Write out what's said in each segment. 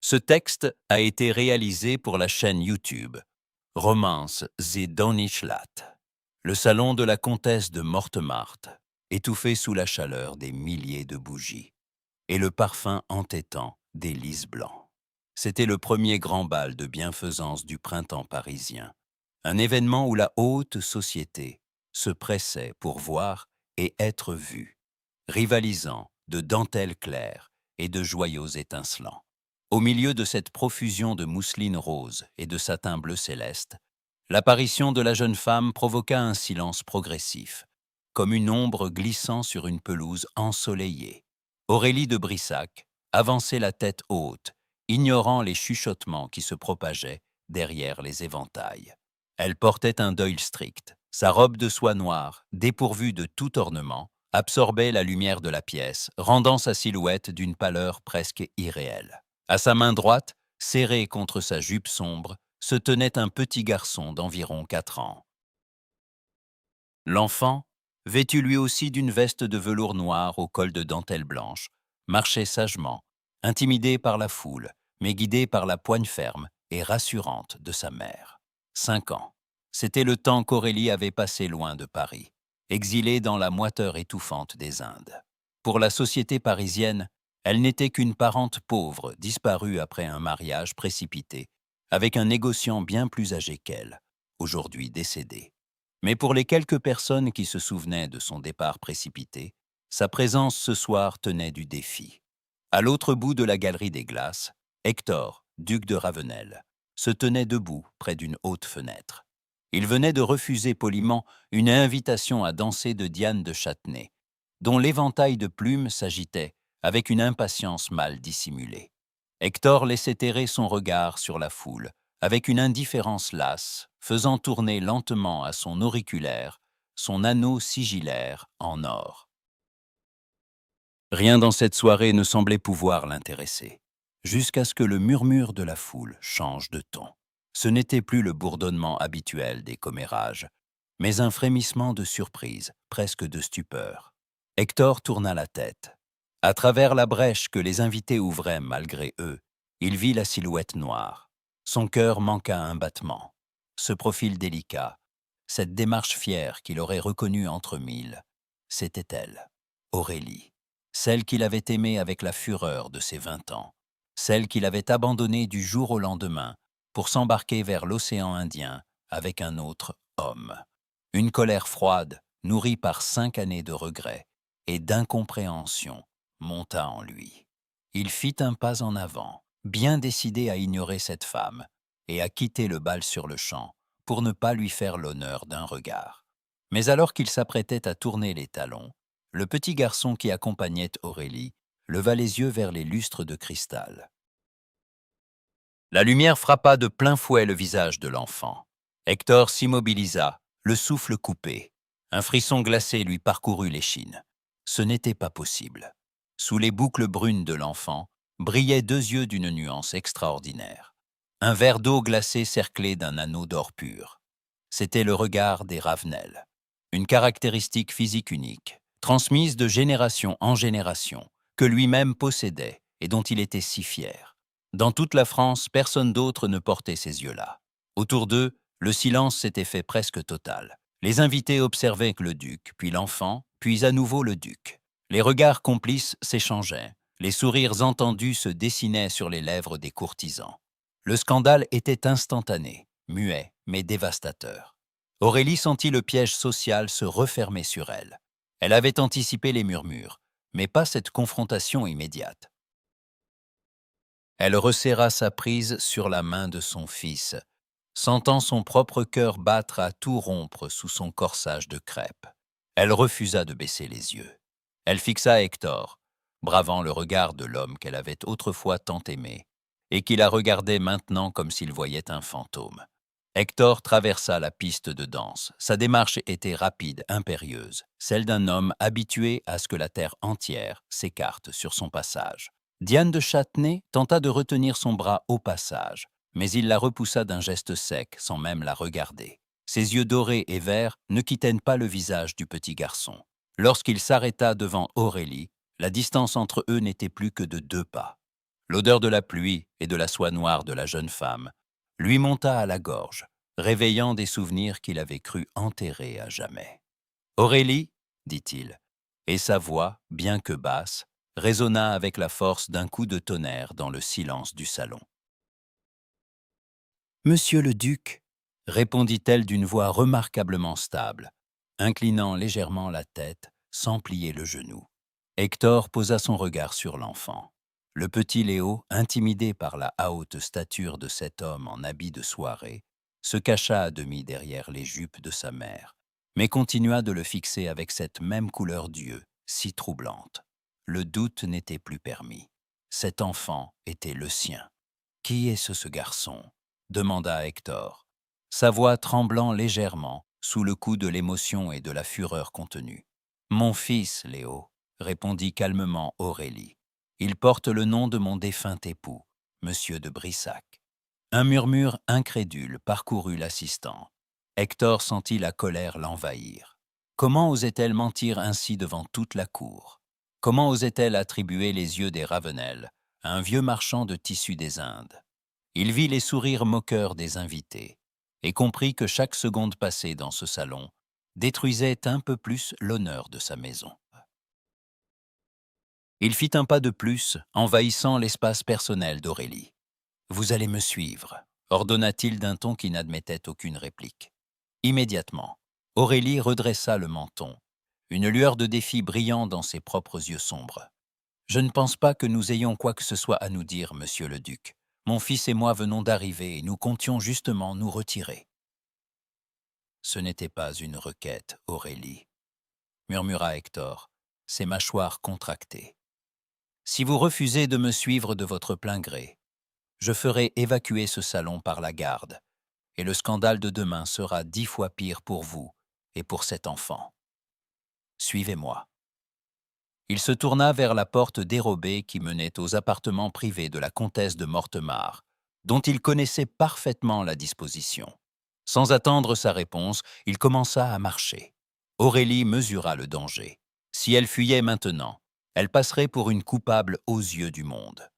Ce texte a été réalisé pour la chaîne YouTube Romance Sie Donnerschlatt, le salon de la comtesse de Mortemart, étouffé sous la chaleur des milliers de bougies et le parfum entêtant des lys blancs. C'était le premier grand bal de bienfaisance du printemps parisien, un événement où la haute société se pressait pour voir et être vue, rivalisant de dentelles claires et de joyaux étincelants. Au milieu de cette profusion de mousseline rose et de satin bleu céleste, l'apparition de la jeune femme provoqua un silence progressif, comme une ombre glissant sur une pelouse ensoleillée. Aurélie de Brissac avançait la tête haute, ignorant les chuchotements qui se propageaient derrière les éventails. Elle portait un deuil strict. Sa robe de soie noire, dépourvue de tout ornement, absorbait la lumière de la pièce, rendant sa silhouette d'une pâleur presque irréelle. À sa main droite, serrée contre sa jupe sombre, se tenait un petit garçon d'environ 4 ans. L'enfant, vêtu lui aussi d'une veste de velours noir au col de dentelle blanche, marchait sagement, intimidé par la foule, mais guidé par la poigne ferme et rassurante de sa mère. 5 ans. C'était le temps qu'Aurélie avait passé loin de Paris, exilée dans la moiteur étouffante des Indes. Pour la société parisienne, elle n'était qu'une parente pauvre disparue après un mariage précipité, avec un négociant bien plus âgé qu'elle, aujourd'hui décédé. Mais pour les quelques personnes qui se souvenaient de son départ précipité, sa présence ce soir tenait du défi. À l'autre bout de la galerie des glaces, Hector, duc de Ravenel, se tenait debout près d'une haute fenêtre. Il venait de refuser poliment une invitation à danser de Diane de Châtenay, dont l'éventail de plumes s'agitait avec une impatience mal dissimulée. Hector laissait errer son regard sur la foule, avec une indifférence lasse, faisant tourner lentement à son auriculaire son anneau sigillaire en or. Rien dans cette soirée ne semblait pouvoir l'intéresser, jusqu'à ce que le murmure de la foule change de ton. Ce n'était plus le bourdonnement habituel des commérages, mais un frémissement de surprise, presque de stupeur. Hector tourna la tête. À travers la brèche que les invités ouvraient malgré eux, il vit la silhouette noire. Son cœur manqua un battement. Ce profil délicat, cette démarche fière qu'il aurait reconnue entre mille, c'était elle, Aurélie, celle qu'il avait aimée avec la fureur de ses 20 ans, celle qu'il avait abandonnée du jour au lendemain pour s'embarquer vers l'océan Indien avec un autre homme. Une colère froide, nourrie par 5 années de regrets et d'incompréhension, monta en lui. Il fit un pas en avant, bien décidé à ignorer cette femme et à quitter le bal sur le champ pour ne pas lui faire l'honneur d'un regard. Mais alors qu'il s'apprêtait à tourner les talons, le petit garçon qui accompagnait Aurélie leva les yeux vers les lustres de cristal. La lumière frappa de plein fouet le visage de l'enfant. Hector s'immobilisa, le souffle coupé. Un frisson glacé lui parcourut l'échine. Ce n'était pas possible. Sous les boucles brunes de l'enfant brillaient 2 yeux d'une nuance extraordinaire. Un verre d'eau glacé cerclé d'un anneau d'or pur. C'était le regard des Ravenel. Une caractéristique physique unique, transmise de génération en génération, que lui-même possédait et dont il était si fier. Dans toute la France, personne d'autre ne portait ces yeux-là. Autour d'eux, le silence s'était fait presque total. Les invités observaient que le duc, puis l'enfant, puis à nouveau le duc. Les regards complices s'échangeaient. Les sourires entendus se dessinaient sur les lèvres des courtisans. Le scandale était instantané, muet, mais dévastateur. Aurélie sentit le piège social se refermer sur elle. Elle avait anticipé les murmures, mais pas cette confrontation immédiate. Elle resserra sa prise sur la main de son fils, sentant son propre cœur battre à tout rompre sous son corsage de crêpe. Elle refusa de baisser les yeux. Elle fixa Hector, bravant le regard de l'homme qu'elle avait autrefois tant aimé, et qui la regardait maintenant comme s'il voyait un fantôme. Hector traversa la piste de danse. Sa démarche était rapide, impérieuse, celle d'un homme habitué à ce que la terre entière s'écarte sur son passage. Diane de Châtenay tenta de retenir son bras au passage, mais il la repoussa d'un geste sec sans même la regarder. Ses yeux dorés et verts ne quittaient pas le visage du petit garçon. Lorsqu'il s'arrêta devant Aurélie, la distance entre eux n'était plus que de 2 pas. L'odeur de la pluie et de la soie noire de la jeune femme lui monta à la gorge, réveillant des souvenirs qu'il avait cru enterrés à jamais. Aurélie, dit-il, et sa voix, bien que basse, résonna avec la force d'un coup de tonnerre dans le silence du salon. Monsieur le duc, répondit-elle d'une voix remarquablement stable, inclinant légèrement la tête sans plier le genou. Hector posa son regard sur l'enfant. Le petit Léo, intimidé par la haute stature de cet homme en habit de soirée, se cacha à demi derrière les jupes de sa mère, mais continua de le fixer avec cette même couleur d'yeux, si troublante. Le doute n'était plus permis. Cet enfant était le sien. « Qui est ce garçon ?» demanda Hector, sa voix tremblant légèrement sous le coup de l'émotion et de la fureur contenue. « Mon fils, Léo, » répondit calmement Aurélie. « Il porte le nom de mon défunt époux, monsieur de Brissac. » Un murmure incrédule parcourut l'assistant. Hector sentit la colère l'envahir. Comment osait-elle mentir ainsi devant toute la cour? Comment osait-elle attribuer les yeux des Ravenel à un vieux marchand de tissus des Indes? Il vit les sourires moqueurs des invités et comprit que chaque seconde passée dans ce salon détruisait un peu plus l'honneur de sa maison. Il fit un pas de plus, envahissant l'espace personnel d'Aurélie. « Vous allez me suivre », ordonna-t-il d'un ton qui n'admettait aucune réplique. Immédiatement, Aurélie redressa le menton, une lueur de défi brillant dans ses propres yeux sombres. « Je ne pense pas que nous ayons quoi que ce soit à nous dire, monsieur le duc. Mon fils et moi venons d'arriver et nous comptions justement nous retirer. » « Ce n'était pas une requête, Aurélie, » murmura Hector, ses mâchoires contractées. « Si vous refusez de me suivre de votre plein gré, je ferai évacuer ce salon par la garde, et le scandale de demain sera 10 fois pire pour vous et pour cet enfant. Suivez-moi. » Il se tourna vers la porte dérobée qui menait aux appartements privés de la comtesse de Mortemart, dont il connaissait parfaitement la disposition. Sans attendre sa réponse, il commença à marcher. Aurélie mesura le danger. Si elle fuyait maintenant, elle passerait pour une coupable aux yeux du monde.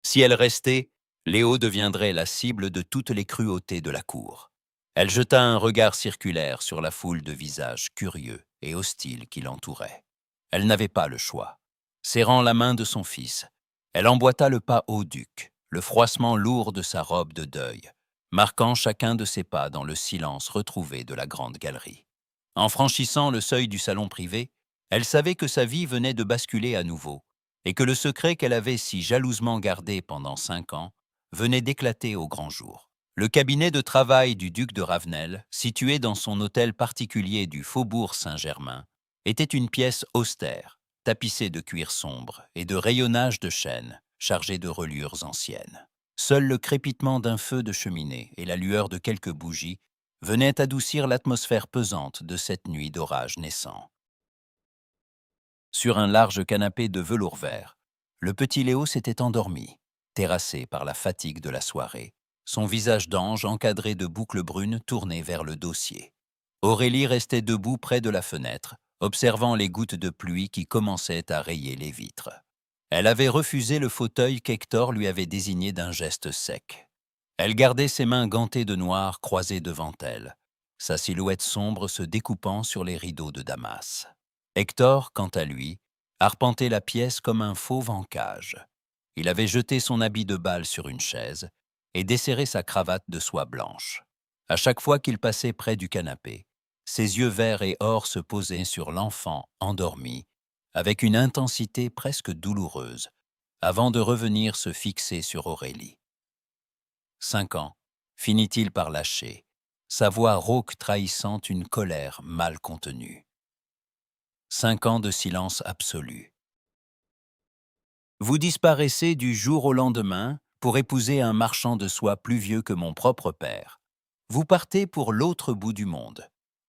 Si elle restait, Léo deviendrait la cible de toutes les cruautés de la cour. Elle jeta un regard circulaire sur la foule de visages curieux et hostiles qui l'entouraient. Elle n'avait pas le choix. Serrant la main de son fils, elle emboîta le pas au duc, le froissement lourd de sa robe de deuil, marquant chacun de ses pas dans le silence retrouvé de la grande galerie. En franchissant le seuil du salon privé, elle savait que sa vie venait de basculer à nouveau, et que le secret qu'elle avait si jalousement gardé pendant 5 ans venait d'éclater au grand jour. Le cabinet de travail du duc de Ravenel, situé dans son hôtel particulier du Faubourg Saint-Germain, était une pièce austère, tapissée de cuir sombre et de rayonnage de chêne, chargée de reliures anciennes. Seul le crépitement d'un feu de cheminée et la lueur de quelques bougies venaient adoucir l'atmosphère pesante de cette nuit d'orage naissant. Sur un large canapé de velours vert, le petit Léo s'était endormi, terrassé par la fatigue de la soirée, son visage d'ange encadré de boucles brunes tournées vers le dossier. Aurélie restait debout près de la fenêtre, observant les gouttes de pluie qui commençaient à rayer les vitres. Elle avait refusé le fauteuil qu'Hector lui avait désigné d'un geste sec. Elle gardait ses mains gantées de noir croisées devant elle, sa silhouette sombre se découpant sur les rideaux de Damas. Hector, quant à lui, arpentait la pièce comme un fauve en cage. Il avait jeté son habit de bal sur une chaise et desserré sa cravate de soie blanche. À chaque fois qu'il passait près du canapé, ses yeux verts et or se posaient sur l'enfant endormi, avec une intensité presque douloureuse, avant de revenir se fixer sur Aurélie. 5 ans, finit-il par lâcher, sa voix rauque trahissant une colère mal contenue. 5 ans de silence absolu. Vous disparaissez du jour au lendemain pour épouser un marchand de soie plus vieux que mon propre père. Vous partez pour l'autre bout du monde.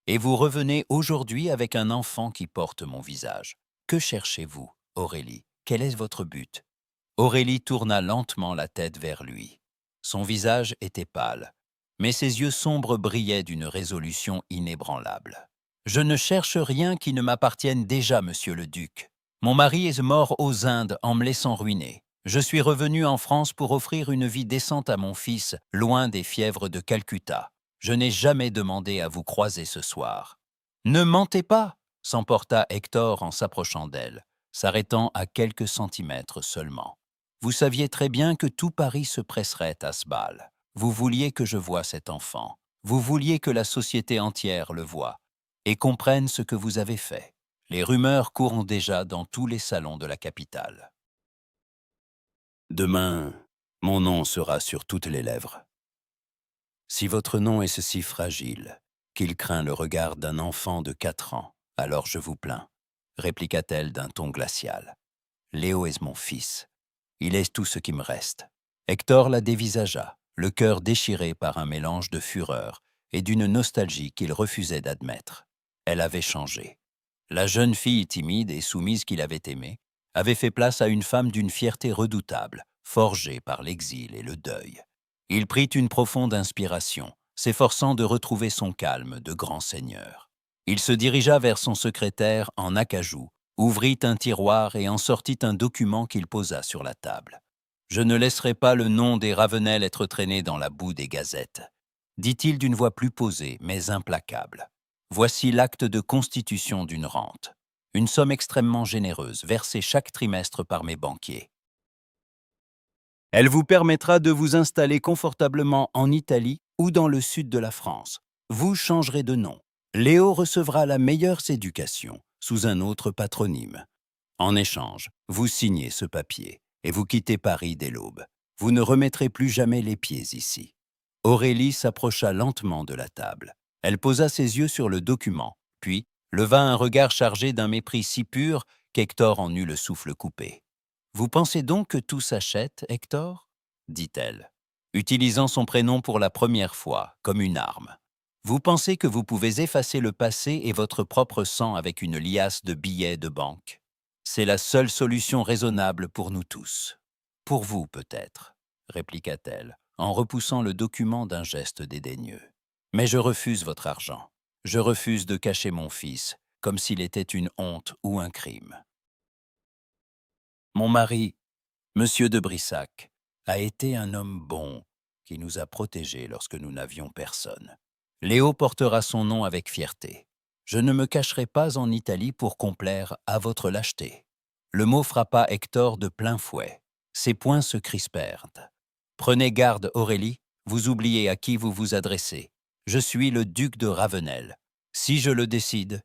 Et vous revenez aujourd'hui avec un enfant qui porte mon visage. Que cherchez-vous, Aurélie? Quel est votre but? Aurélie tourna lentement la tête vers lui. Son visage était pâle, mais ses yeux sombres brillaient d'une résolution inébranlable. « Je ne cherche rien qui ne m'appartienne déjà, monsieur le duc. Mon mari est mort aux Indes en me laissant ruiner. Je suis revenu en France pour offrir une vie décente à mon fils, loin des fièvres de Calcutta. Je n'ai jamais demandé à vous croiser ce soir. Ne mentez pas, s'emporta Hector en s'approchant d'elle, s'arrêtant à quelques centimètres seulement. Vous saviez très bien que tout Paris se presserait à ce bal. Vous vouliez que je voie cet enfant. Vous vouliez que la société entière le voie et comprenne ce que vous avez fait. Les rumeurs courent déjà dans tous les salons de la capitale. Demain, mon nom sera sur toutes les lèvres. Si votre nom est ceci fragile, qu'il craint le regard d'un enfant de 4 ans, alors je vous plains, répliqua-t-elle d'un ton glacial. Léo est mon fils. Il est tout ce qui me reste. Hector la dévisagea, le cœur déchiré par un mélange de fureur et d'une nostalgie qu'il refusait d'admettre. Elle avait changé. La jeune fille timide et soumise qu'il avait aimée avait fait place à une femme d'une fierté redoutable, forgée par l'exil et le deuil. Il prit une profonde inspiration, s'efforçant de retrouver son calme de grand seigneur. Il se dirigea vers son secrétaire en acajou, ouvrit un tiroir et en sortit un document qu'il posa sur la table. « Je ne laisserai pas le nom des Ravenel être traîné dans la boue des gazettes », dit-il d'une voix plus posée mais implacable. Voici l'acte de constitution d'une rente, une somme extrêmement généreuse versée chaque trimestre par mes banquiers. Elle vous permettra de vous installer confortablement en Italie ou dans le sud de la France. Vous changerez de nom. Léo recevra la meilleure éducation sous un autre patronyme. En échange, vous signez ce papier et vous quittez Paris dès l'aube. Vous ne remettrez plus jamais les pieds ici. Aurélie s'approcha lentement de la table. Elle posa ses yeux sur le document, puis leva un regard chargé d'un mépris si pur qu'Hector en eut le souffle coupé. « Vous pensez donc que tout s'achète, Hector ?» dit-elle, utilisant son prénom pour la première fois, comme une arme. « Vous pensez que vous pouvez effacer le passé et votre propre sang avec une liasse de billets de banque? C'est la seule solution raisonnable pour nous tous. Pour vous, peut-être, » répliqua-t-elle, en repoussant le document d'un geste dédaigneux. « Mais je refuse votre argent. Je refuse de cacher mon fils, comme s'il était une honte ou un crime. Mon mari, Monsieur de Brissac, a été un homme bon qui nous a protégés lorsque nous n'avions personne. Léo portera son nom avec fierté. Je ne me cacherai pas en Italie pour complaire à votre lâcheté. » Le mot frappa Hector de plein fouet. Ses poings se crispèrent. « Prenez garde, Aurélie, vous oubliez à qui vous vous adressez. Je suis le duc de Ravenel. Si je le décide,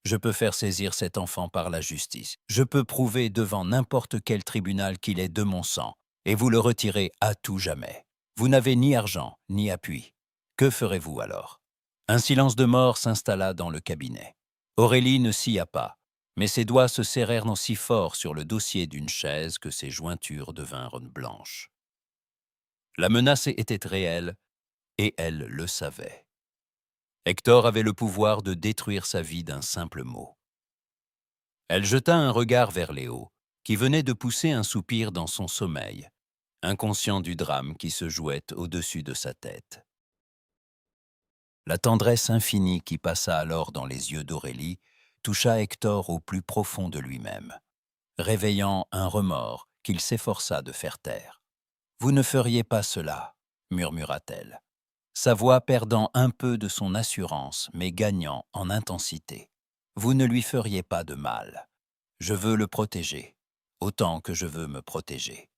je peux faire saisir cet enfant par la justice. Je peux prouver devant n'importe quel tribunal qu'il est de mon sang, et vous le retirez à tout jamais. Vous n'avez ni argent, ni appui. Que ferez-vous alors ?» Un silence de mort s'installa dans le cabinet. Aurélie ne sia pas, mais ses doigts se serrèrent si fort sur le dossier d'une chaise que ses jointures devinrent blanches. La menace était réelle, et elle le savait. Hector avait le pouvoir de détruire sa vie d'un simple mot. Elle jeta un regard vers Léo, qui venait de pousser un soupir dans son sommeil, inconscient du drame qui se jouait au-dessus de sa tête. La tendresse infinie qui passa alors dans les yeux d'Aurélie toucha Hector au plus profond de lui-même, réveillant un remords qu'il s'efforça de faire taire. « Vous ne feriez pas cela, » murmura-t-elle, sa voix perdant un peu de son assurance mais gagnant en intensité. « Vous ne lui feriez pas de mal. Je veux le protéger, autant que je veux me protéger, »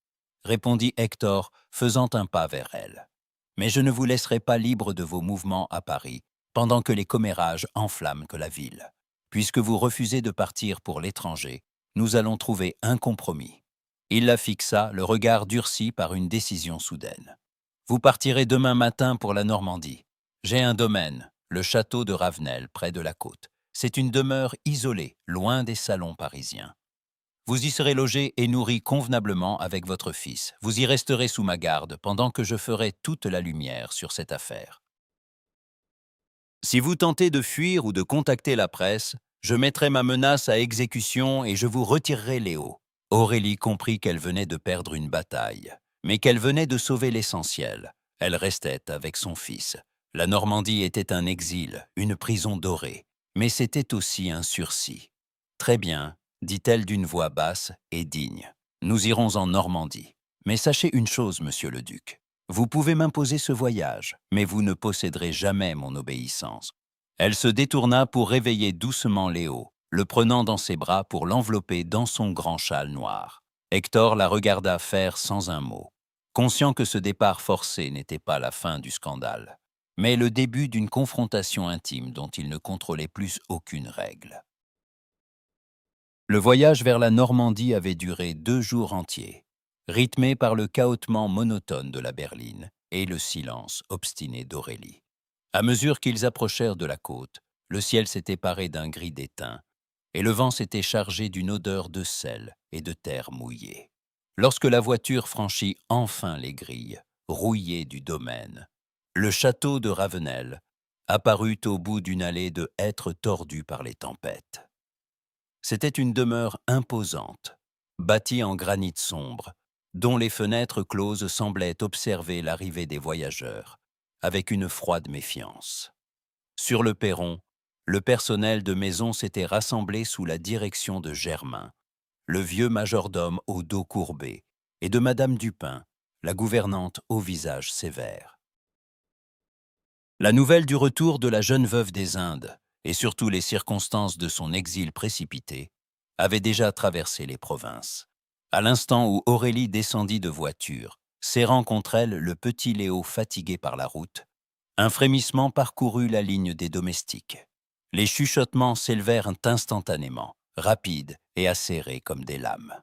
répondit Hector, faisant un pas vers elle. « Mais je ne vous laisserai pas libre de vos mouvements à Paris, pendant que les commérages enflamment que la ville. Puisque vous refusez de partir pour l'étranger, nous allons trouver un compromis. » Il la fixa, le regard durci par une décision soudaine. « Vous partirez demain matin pour la Normandie. J'ai un domaine, le château de Ravenel, près de la côte. C'est une demeure isolée, loin des salons parisiens. Vous y serez logé et nourri convenablement avec votre fils. Vous y resterez sous ma garde pendant que je ferai toute la lumière sur cette affaire. Si vous tentez de fuir ou de contacter la presse, je mettrai ma menace à exécution et je vous retirerai Léo. » Aurélie comprit qu'elle venait de perdre une bataille, mais qu'elle venait de sauver l'essentiel. Elle restait avec son fils. La Normandie était un exil, une prison dorée, mais c'était aussi un sursis. « Très bien, dit-elle d'une voix basse et digne. Nous irons en Normandie. Mais sachez une chose, monsieur le duc. Vous pouvez m'imposer ce voyage, mais vous ne posséderez jamais mon obéissance. Elle se détourna pour réveiller doucement Léo, le prenant dans ses bras pour l'envelopper dans son grand châle noir. Hector la regarda faire sans un mot, conscient que ce départ forcé n'était pas la fin du scandale, mais le début d'une confrontation intime dont il ne contrôlait plus aucune règle. Le voyage vers la Normandie avait duré 2 jours entiers, rythmé par le cahotement monotone de la berline et le silence obstiné d'Aurélie. À mesure qu'ils approchèrent de la côte, le ciel s'était paré d'un gris d'étain, et le vent s'était chargé d'une odeur de sel et de terre mouillée. Lorsque la voiture franchit enfin les grilles, rouillées du domaine, le château de Ravenel apparut au bout d'une allée de hêtres tordues par les tempêtes. C'était une demeure imposante, bâtie en granit sombre, dont les fenêtres closes semblaient observer l'arrivée des voyageurs, avec une froide méfiance. Sur le perron, le personnel de maison s'était rassemblé sous la direction de Germain, le vieux majordome au dos courbé, et de Madame Dupin, la gouvernante au visage sévère. La nouvelle du retour de la jeune veuve des Indes, et surtout les circonstances de son exil précipité, avait déjà traversé les provinces. À l'instant où Aurélie descendit de voiture, serrant contre elle le petit Léo fatigué par la route, un frémissement parcourut la ligne des domestiques. Les chuchotements s'élevèrent instantanément, rapides et acérés comme des lames.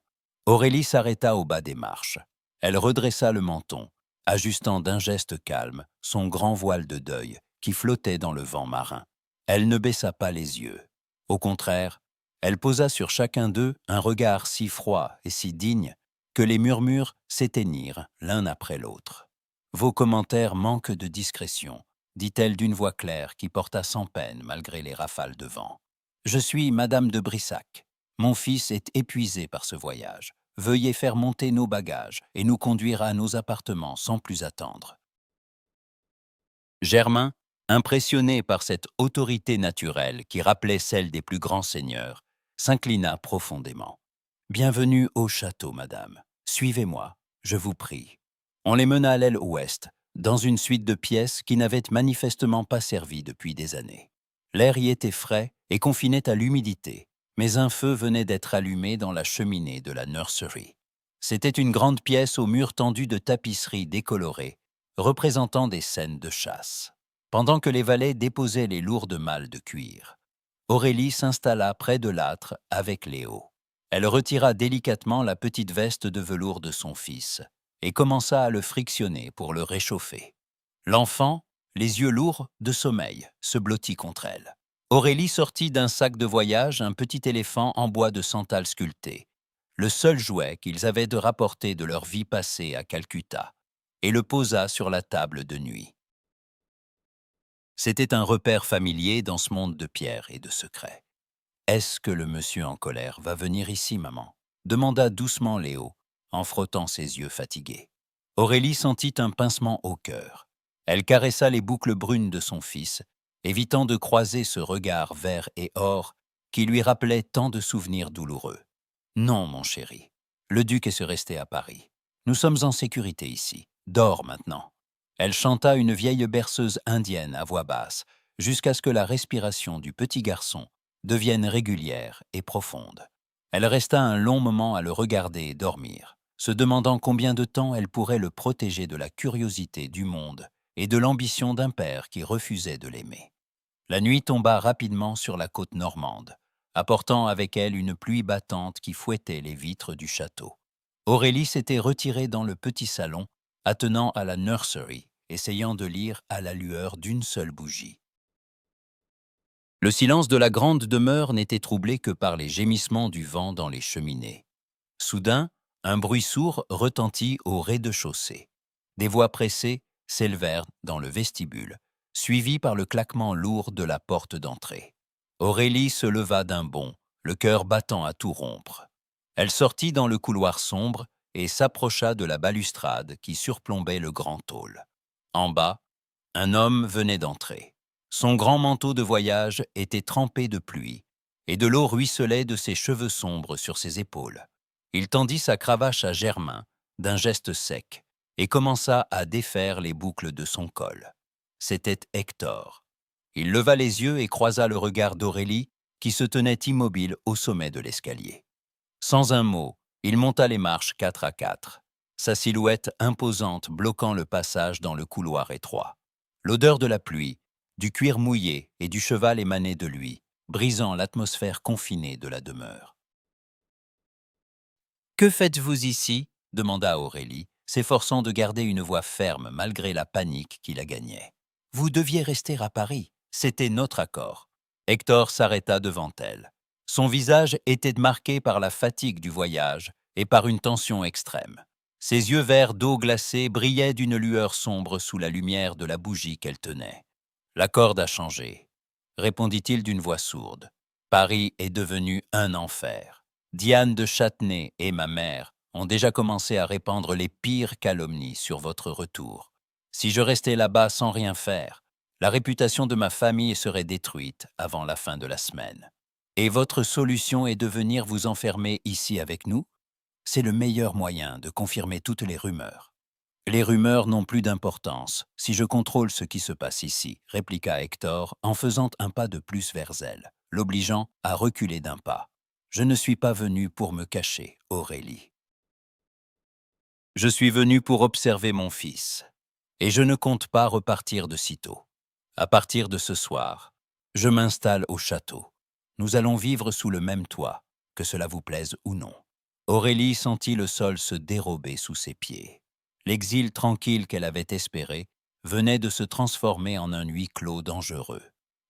Aurélie s'arrêta au bas des marches. Elle redressa le menton, ajustant d'un geste calme son grand voile de deuil qui flottait dans le vent marin. Elle ne baissa pas les yeux. Au contraire, elle posa sur chacun d'eux un regard si froid et si digne que les murmures s'éteignirent l'un après l'autre. « Vos commentaires manquent de discrétion », dit-elle d'une voix claire qui porta sans peine malgré les rafales de vent. « Je suis Madame de Brissac. Mon fils est épuisé par ce voyage. Veuillez faire monter nos bagages et nous conduire à nos appartements sans plus attendre. » Germain, impressionné par cette autorité naturelle qui rappelait celle des plus grands seigneurs, s'inclina profondément. « Bienvenue au château, madame. Suivez-moi, je vous prie. » On les mena à l'aile ouest, dans une suite de pièces qui n'avaient manifestement pas servi depuis des années. L'air y était frais et confinait à l'humidité, mais un feu venait d'être allumé dans la cheminée de la nursery. C'était une grande pièce aux murs tendus de tapisseries décolorées, représentant des scènes de chasse. Pendant que les valets déposaient les lourdes malles de cuir, Aurélie s'installa près de l'âtre avec Léo. Elle retira délicatement la petite veste de velours de son fils et commença à le frictionner pour le réchauffer. L'enfant, les yeux lourds de sommeil, se blottit contre elle. Aurélie sortit d'un sac de voyage un petit éléphant en bois de santal sculpté, le seul jouet qu'ils avaient de rapporter de leur vie passée à Calcutta, et le posa sur la table de nuit. C'était un repère familier dans ce monde de pierre et de secrets. « Est-ce que le monsieur en colère va venir ici, maman ?» demanda doucement Léo, en frottant ses yeux fatigués. Aurélie sentit un pincement au cœur. Elle caressa les boucles brunes de son fils, évitant de croiser ce regard vert et or qui lui rappelait tant de souvenirs douloureux. « Non, mon chéri, le duc est resté à Paris. Nous sommes en sécurité ici. Dors maintenant. » Elle chanta une vieille berceuse indienne à voix basse, jusqu'à ce que la respiration du petit garçon devienne régulière et profonde. Elle resta un long moment à le regarder et dormir, se demandant combien de temps elle pourrait le protéger de la curiosité du monde et de l'ambition d'un père qui refusait de l'aimer. La nuit tomba rapidement sur la côte normande, apportant avec elle une pluie battante qui fouettait les vitres du château. Aurélie s'était retirée dans le petit salon, attenant à la nursery, essayant de lire à la lueur d'une seule bougie. Le silence de la grande demeure n'était troublé que par les gémissements du vent dans les cheminées. Soudain, un bruit sourd retentit au rez-de-chaussée. Des voix pressées s'élevèrent dans le vestibule, suivies par le claquement lourd de la porte d'entrée. Aurélie se leva d'un bond, le cœur battant à tout rompre. Elle sortit dans le couloir sombre et s'approcha de la balustrade qui surplombait le grand hall. En bas, un homme venait d'entrer. Son grand manteau de voyage était trempé de pluie, et de l'eau ruisselait de ses cheveux sombres sur ses épaules. Il tendit sa cravache à Germain, d'un geste sec, et commença à défaire les boucles de son col. C'était Hector. Il leva les yeux et croisa le regard d'Aurélie, qui se tenait immobile au sommet de l'escalier. Sans un mot, il monta les marches 4 à 4, sa silhouette imposante bloquant le passage dans le couloir étroit. L'odeur de la pluie, du cuir mouillé et du cheval émanait de lui, brisant l'atmosphère confinée de la demeure. « Que faites-vous ici » demanda Aurélie, s'efforçant de garder une voix ferme malgré la panique qui la gagnait. « Vous deviez rester à Paris, c'était notre accord. » Hector s'arrêta devant elle. Son visage était marqué par la fatigue du voyage et par une tension extrême. Ses yeux verts d'eau glacée brillaient d'une lueur sombre sous la lumière de la bougie qu'elle tenait. « La corde a changé », répondit-il d'une voix sourde. « Paris est devenu un enfer. Diane de Châtenay et ma mère ont déjà commencé à répandre les pires calomnies sur votre retour. Si je restais là-bas sans rien faire, la réputation de ma famille serait détruite avant la fin de la semaine. Et votre solution est de venir vous enfermer ici avec nous? C'est le meilleur moyen de confirmer toutes les rumeurs. » « Les rumeurs n'ont plus d'importance si je contrôle ce qui se passe ici, » répliqua Hector en faisant un pas de plus vers elle, l'obligeant à reculer d'un pas. « Je ne suis pas venu pour me cacher, Aurélie. Je suis venu pour observer mon fils, et je ne compte pas repartir de sitôt. À partir de ce soir, je m'installe au château. Nous allons vivre sous le même toit, que cela vous plaise ou non. » Aurélie sentit le sol se dérober sous ses pieds. L'exil tranquille qu'elle avait espéré venait de se transformer en un huis clos dangereux.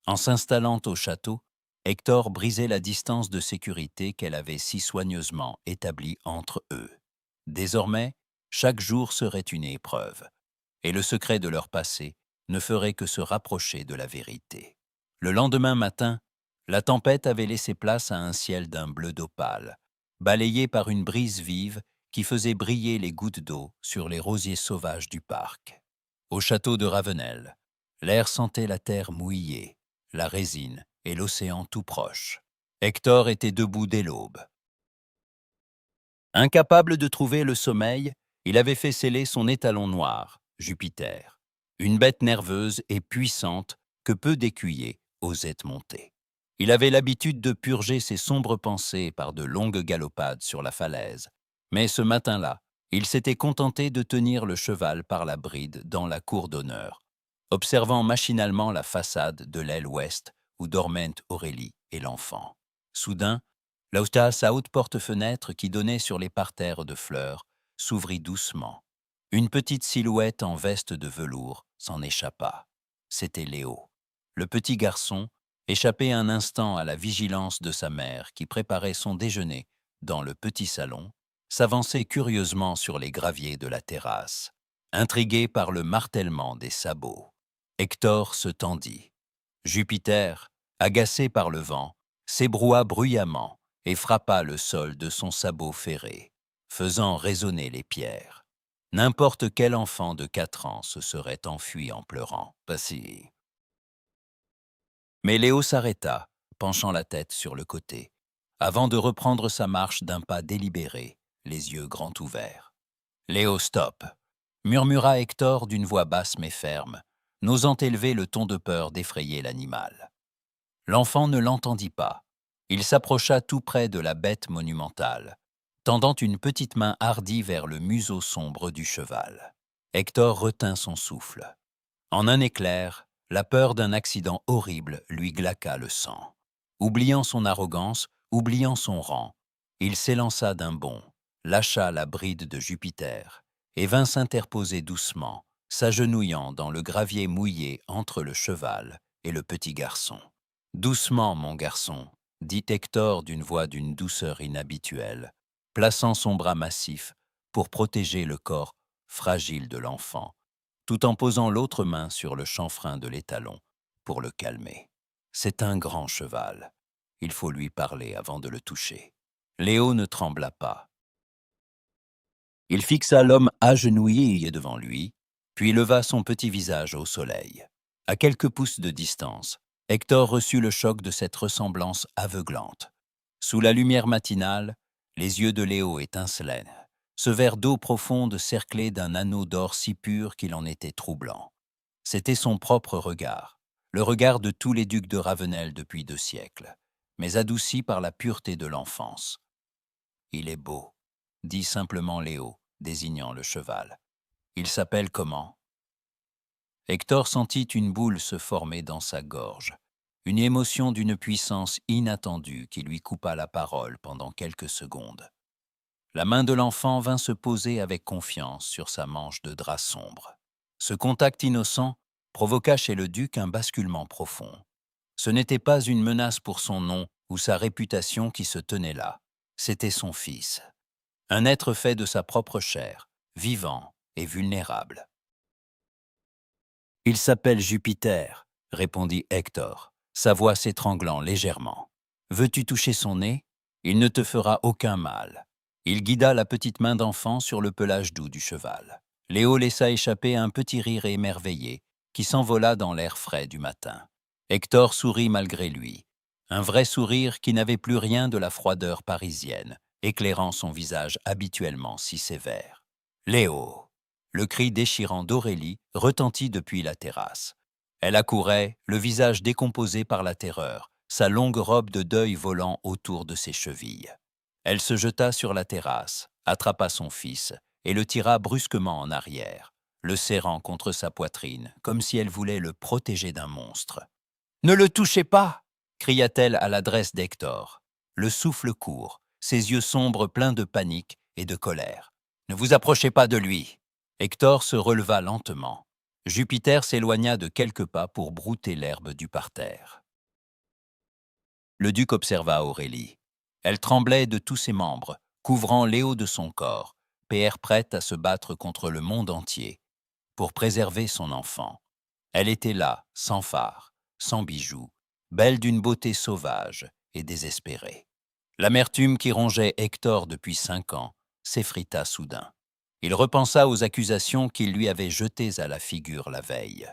En s'installant au château, Hector brisait la distance de sécurité qu'elle avait si soigneusement établie entre eux. Désormais, chaque jour serait une épreuve, et le secret de leur passé ne ferait que se rapprocher de la vérité. Le lendemain matin, la tempête avait laissé place à un ciel d'un bleu d'opale, balayé par une brise vive qui faisait briller les gouttes d'eau sur les rosiers sauvages du parc. Au château de Ravenel, l'air sentait la terre mouillée, la résine et l'océan tout proche. Hector était debout dès l'aube. Incapable de trouver le sommeil, il avait fait sceller son étalon noir, Jupiter, une bête nerveuse et puissante que peu d'écuyers osaient monter. Il avait l'habitude de purger ses sombres pensées par de longues galopades sur la falaise, mais ce matin-là, il s'était contenté de tenir le cheval par la bride dans la cour d'honneur, observant machinalement la façade de l'aile ouest où dormaient Aurélie et l'enfant. Soudain, sa haute porte-fenêtre qui donnait sur les parterres de fleurs s'ouvrit doucement. Une petite silhouette en veste de velours s'en échappa. C'était Léo, le petit garçon, échappé un instant à la vigilance de sa mère qui préparait son déjeuner dans le petit salon, s'avançait curieusement sur les graviers de la terrasse, intrigué par le martèlement des sabots. Hector se tendit. Jupiter, agacé par le vent, s'ébroua bruyamment et frappa le sol de son sabot ferré, faisant résonner les pierres. N'importe quel enfant de 4 ans se serait enfui en pleurant. Passy. Mais Léo s'arrêta, penchant la tête sur le côté, avant de reprendre sa marche d'un pas délibéré, les yeux grands ouverts. « Léo, stop !» murmura Hector d'une voix basse mais ferme, n'osant élever le ton de peur d'effrayer l'animal. L'enfant ne l'entendit pas. Il s'approcha tout près de la bête monumentale, tendant une petite main hardie vers le museau sombre du cheval. Hector retint son souffle. En un éclair, la peur d'un accident horrible lui glaqua le sang. Oubliant son arrogance, oubliant son rang, il s'élança d'un bond, lâcha la bride de Jupiter et vint s'interposer doucement, s'agenouillant dans le gravier mouillé entre le cheval et le petit garçon. « Doucement, mon garçon », dit Hector d'une voix d'une douceur inhabituelle, plaçant son bras massif pour protéger le corps fragile de l'enfant, tout en posant l'autre main sur le chanfrein de l'étalon pour le calmer. C'est un grand cheval. Il faut lui parler avant de le toucher. Léo ne trembla pas. Il fixa l'homme agenouillé devant lui, puis leva son petit visage au soleil. À quelques pouces de distance, Hector reçut le choc de cette ressemblance aveuglante. Sous la lumière matinale, les yeux de Léo étincelaient, ce verre d'eau profonde cerclé d'un anneau d'or si pur qu'il en était troublant. C'était son propre regard, le regard de tous les ducs de Ravenel depuis 2 siècles, mais adouci par la pureté de l'enfance. « Il est beau », dit simplement Léo, désignant le cheval. « Il s'appelle comment ?» Hector sentit une boule se former dans sa gorge, une émotion d'une puissance inattendue qui lui coupa la parole pendant quelques secondes. La main de l'enfant vint se poser avec confiance sur sa manche de drap sombre. Ce contact innocent provoqua chez le duc un basculement profond. Ce n'était pas une menace pour son nom ou sa réputation qui se tenait là. C'était son fils. Un être fait de sa propre chair, vivant et vulnérable. « Il s'appelle Jupiter », répondit Hector, sa voix s'étranglant légèrement. « Veux-tu toucher son nez? Il ne te fera aucun mal. » Il guida la petite main d'enfant sur le pelage doux du cheval. Léo laissa échapper un petit rire émerveillé qui s'envola dans l'air frais du matin. Hector sourit malgré lui, un vrai sourire qui n'avait plus rien de la froideur parisienne, éclairant son visage habituellement si sévère. « Léo !» Le cri déchirant d'Aurélie retentit depuis la terrasse. Elle accourait, le visage décomposé par la terreur, sa longue robe de deuil volant autour de ses chevilles. Elle se jeta sur la terrasse, attrapa son fils et le tira brusquement en arrière, le serrant contre sa poitrine, comme si elle voulait le protéger d'un monstre. « Ne le touchez pas !» cria-t-elle à l'adresse d'Hector. Le souffle court, ses yeux sombres pleins de panique et de colère. « Ne vous approchez pas de lui !» Hector se releva lentement. Jupiter s'éloigna de quelques pas pour brouter l'herbe du parterre. Le duc observa Aurélie. Elle tremblait de tous ses membres, couvrant Léo de son corps, père prête à se battre contre le monde entier, pour préserver son enfant. Elle était là, sans phare, sans bijoux, belle d'une beauté sauvage et désespérée. L'amertume qui rongeait Hector depuis 5 ans s'effrita soudain. Il repensa aux accusations qu'il lui avait jetées à la figure la veille.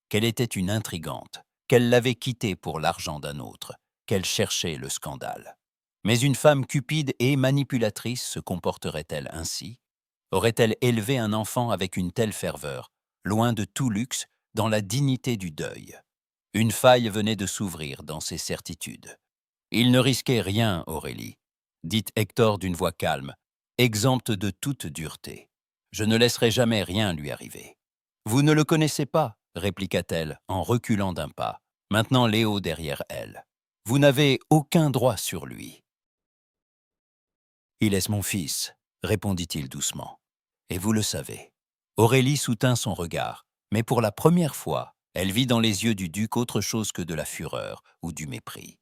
Qu'elle était une intrigante, qu'elle l'avait quitté pour l'argent d'un autre, qu'elle cherchait le scandale. Mais une femme cupide et manipulatrice se comporterait-elle ainsi? Aurait-elle élevé un enfant avec une telle ferveur, loin de tout luxe, dans la dignité du deuil? Une faille venait de s'ouvrir dans ses certitudes. « Il ne risquait rien, Aurélie », dit Hector d'une voix calme, exempte de toute dureté. « Je ne laisserai jamais rien lui arriver. »« Vous ne le connaissez pas, » répliqua-t-elle en reculant d'un pas, maintenant Léo derrière elle. « Vous n'avez aucun droit sur lui. »« Il est mon fils, » répondit-il doucement. « Et vous le savez. » Aurélie soutint son regard, mais pour la première fois, elle vit dans les yeux du duc autre chose que de la fureur ou du mépris.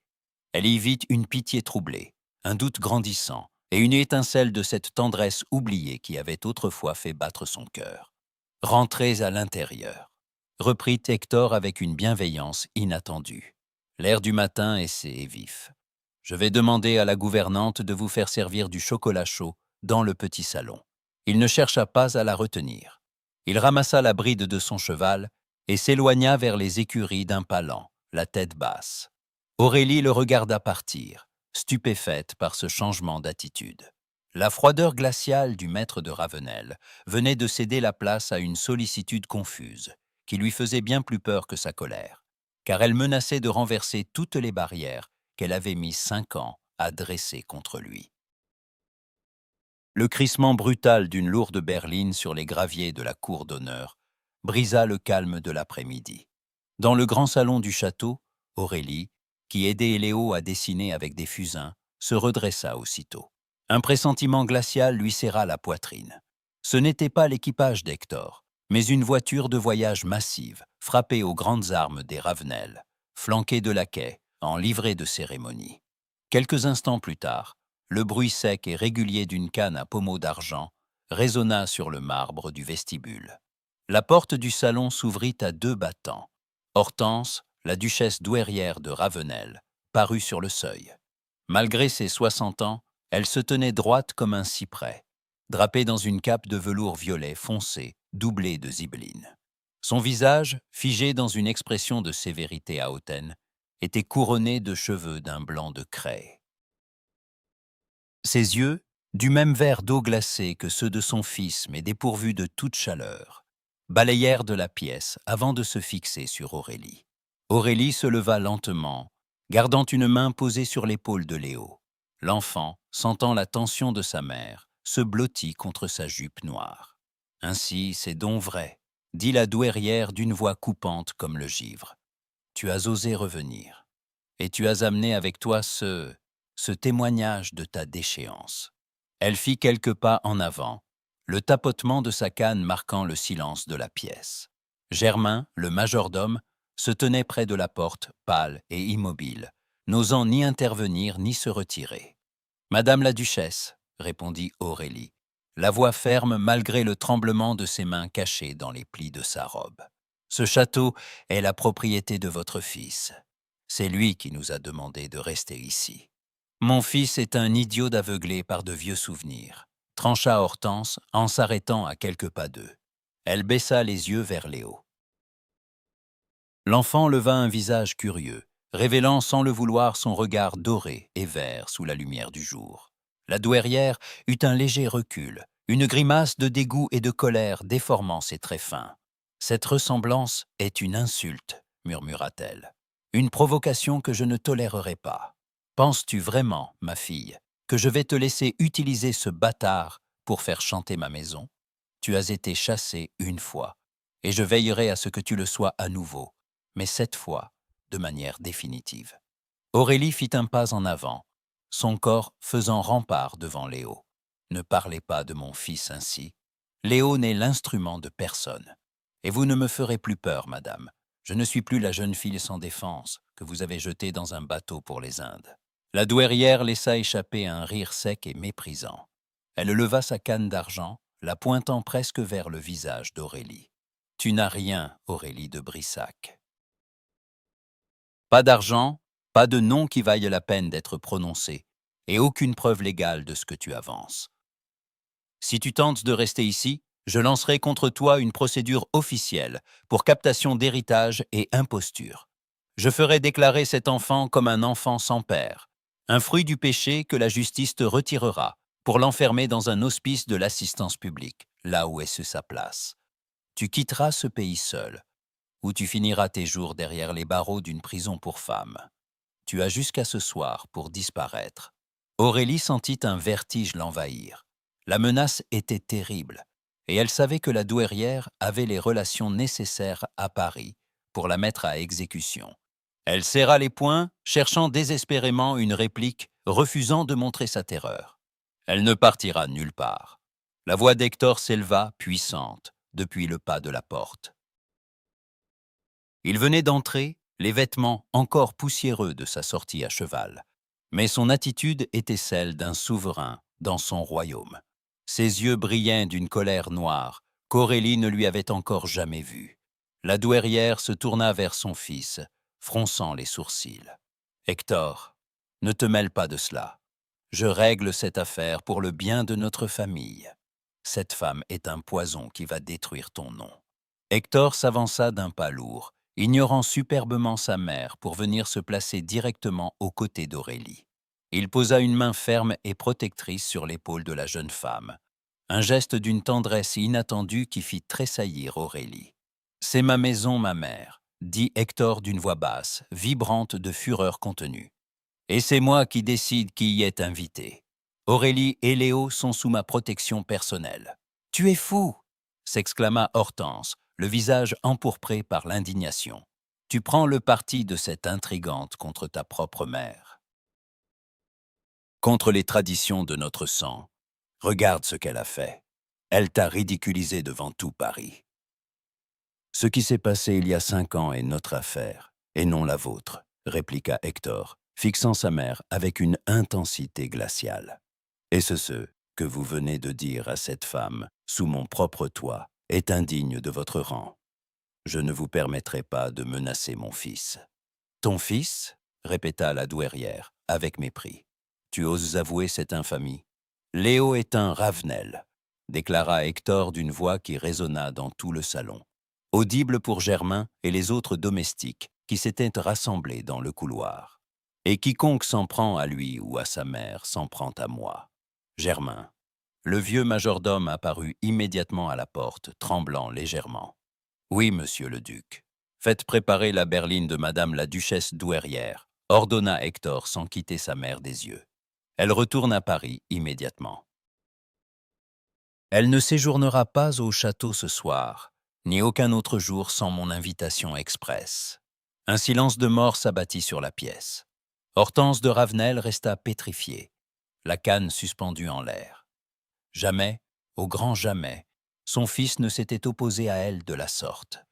Elle y vit une pitié troublée, un doute grandissant et une étincelle de cette tendresse oubliée qui avait autrefois fait battre son cœur. « Rentrez à l'intérieur », reprit Hector avec une bienveillance inattendue. L'air du matin est vif. Je vais demander à la gouvernante de vous faire servir du chocolat chaud dans le petit salon. Il ne chercha pas à la retenir. Il ramassa la bride de son cheval et s'éloigna vers les écuries d'un pas lent, la tête basse. Aurélie le regarda partir, stupéfaite par ce changement d'attitude. La froideur glaciale du maître de Ravenel venait de céder la place à une sollicitude confuse, qui lui faisait bien plus peur que sa colère, car elle menaçait de renverser toutes les barrières qu'elle avait mis 5 ans à dresser contre lui. Le crissement brutal d'une lourde berline sur les graviers de la cour d'honneur brisa le calme de l'après-midi. Dans le grand salon du château, Aurélie, qui aidait Léo à dessiner avec des fusains, se redressa aussitôt. Un pressentiment glacial lui serra la poitrine. Ce n'était pas l'équipage d'Hector, mais une voiture de voyage massive, frappée aux grandes armes des Ravenel, flanquée de laquais, en livrée de cérémonie. Quelques instants plus tard, le bruit sec et régulier d'une canne à pommeau d'argent résonna sur le marbre du vestibule. La porte du salon s'ouvrit à 2 battants. Hortense, la duchesse douairière de Ravenel, parut sur le seuil. Malgré ses 60 ans, elle se tenait droite comme un cyprès, drapée dans une cape de velours violet foncé, doublée de zibeline. Son visage, figé dans une expression de sévérité hautaine, était couronné de cheveux d'un blanc de craie. Ses yeux, du même vert d'eau glacée que ceux de son fils, mais dépourvus de toute chaleur, balayèrent de la pièce avant de se fixer sur Aurélie. Aurélie se leva lentement, gardant une main posée sur l'épaule de Léo. L'enfant, sentant la tension de sa mère, se blottit contre sa jupe noire. « Ainsi, c'est donc vrai, » dit la douairière d'une voix coupante comme le givre. « Tu as osé revenir, et tu as amené avec toi ce témoignage de ta déchéance. » Elle fit quelques pas en avant, le tapotement de sa canne marquant le silence de la pièce. Germain, le majordome, se tenait près de la porte, pâle et immobile, n'osant ni intervenir ni se retirer. « Madame la duchesse, » répondit Aurélie, la voix ferme malgré le tremblement de ses mains cachées dans les plis de sa robe. « Ce château est la propriété de votre fils. C'est lui qui nous a demandé de rester ici. » « Mon fils est un idiot d'aveuglé par de vieux souvenirs, » trancha Hortense en s'arrêtant à quelques pas d'eux. Elle baissa les yeux vers Léo. L'enfant leva un visage curieux, révélant sans le vouloir son regard doré et vert sous la lumière du jour. La douairière eut un léger recul, une grimace de dégoût et de colère déformant ses traits fins. « Cette ressemblance est une insulte, » murmura-t-elle. « Une provocation que je ne tolérerai pas. Penses-tu vraiment, ma fille, que je vais te laisser utiliser ce bâtard pour faire chanter ma maison? Tu as été chassée une fois, et je veillerai à ce que tu le sois à nouveau, mais cette fois, de manière définitive. » Aurélie fit un pas en avant, son corps faisant rempart devant Léo. « Ne parlez pas de mon fils ainsi. Léo n'est l'instrument de personne. Et vous ne me ferez plus peur, madame. Je ne suis plus la jeune fille sans défense que vous avez jetée dans un bateau pour les Indes. » La douairière laissa échapper un rire sec et méprisant. Elle leva sa canne d'argent, la pointant presque vers le visage d'Aurélie. « Tu n'as rien, Aurélie de Brissac. Pas d'argent, pas de nom qui vaille la peine d'être prononcé, et aucune preuve légale de ce que tu avances. Si tu tentes de rester ici, je lancerai contre toi une procédure officielle pour captation d'héritage et imposture. Je ferai déclarer cet enfant comme un enfant sans père, un fruit du péché que la justice te retirera pour l'enfermer dans un hospice de l'assistance publique, là où est sa place. Tu quitteras ce pays seul, où tu finiras tes jours derrière les barreaux d'une prison pour femmes. Tu as jusqu'à ce soir pour disparaître. » Aurélie sentit un vertige l'envahir. La menace était terrible, et elle savait que la douairière avait les relations nécessaires à Paris pour la mettre à exécution. Elle serra les poings, cherchant désespérément une réplique, refusant de montrer sa terreur. Elle ne partira nulle part. La voix d'Hector s'éleva, puissante, depuis le pas de la porte. Il venait d'entrer, les vêtements encore poussiéreux de sa sortie à cheval, mais son attitude était celle d'un souverain dans son royaume. Ses yeux brillaient d'une colère noire qu'Aurélie ne lui avait encore jamais vue. La douairière se tourna vers son fils, fronçant les sourcils. « Hector, ne te mêle pas de cela. Je règle cette affaire pour le bien de notre famille. Cette femme est un poison qui va détruire ton nom. » Hector s'avança d'un pas lourd, ignorant superbement sa mère pour venir se placer directement aux côtés d'Aurélie. Il posa une main ferme et protectrice sur l'épaule de la jeune femme, un geste d'une tendresse inattendue qui fit tressaillir Aurélie. « C'est ma maison, ma mère, » dit Hector d'une voix basse, vibrante de fureur contenue. « Et c'est moi qui décide qui y est invité. Aurélie et Léo sont sous ma protection personnelle. »« Tu es fou !» s'exclama Hortense, le visage empourpré par l'indignation. « Tu prends le parti de cette intrigante contre ta propre mère. Contre les traditions de notre sang. Regarde ce qu'elle a fait. Elle t'a ridiculisé devant tout Paris. Ce qui s'est passé il y a 5 ans est notre affaire, et non la vôtre, » répliqua Hector, fixant sa mère avec une intensité glaciale. « Et ce que vous venez de dire à cette femme, sous mon propre toit, est indigne de votre rang. Je ne vous permettrai pas de menacer mon fils. »« Ton fils ?» répéta la douairière, avec mépris. « Tu oses avouer cette infamie ? Léo est un Ravenel, » déclara Hector d'une voix qui résonna dans tout le salon, audible pour Germain et les autres domestiques, qui s'étaient rassemblés dans le couloir. Et quiconque s'en prend à lui ou à sa mère s'en prend à moi. Germain. Le vieux majordome apparut immédiatement à la porte, tremblant légèrement. Oui, monsieur le duc. Faites préparer la berline de madame la duchesse douairière, ordonna Hector sans quitter sa mère des yeux. Elle retourne à Paris immédiatement. Elle ne séjournera pas au château ce soir, ni aucun autre jour sans mon invitation expresse. Un silence de mort s'abattit sur la pièce. Hortense de Ravenel resta pétrifiée, la canne suspendue en l'air. Jamais, au grand jamais, son fils ne s'était opposé à elle de la sorte.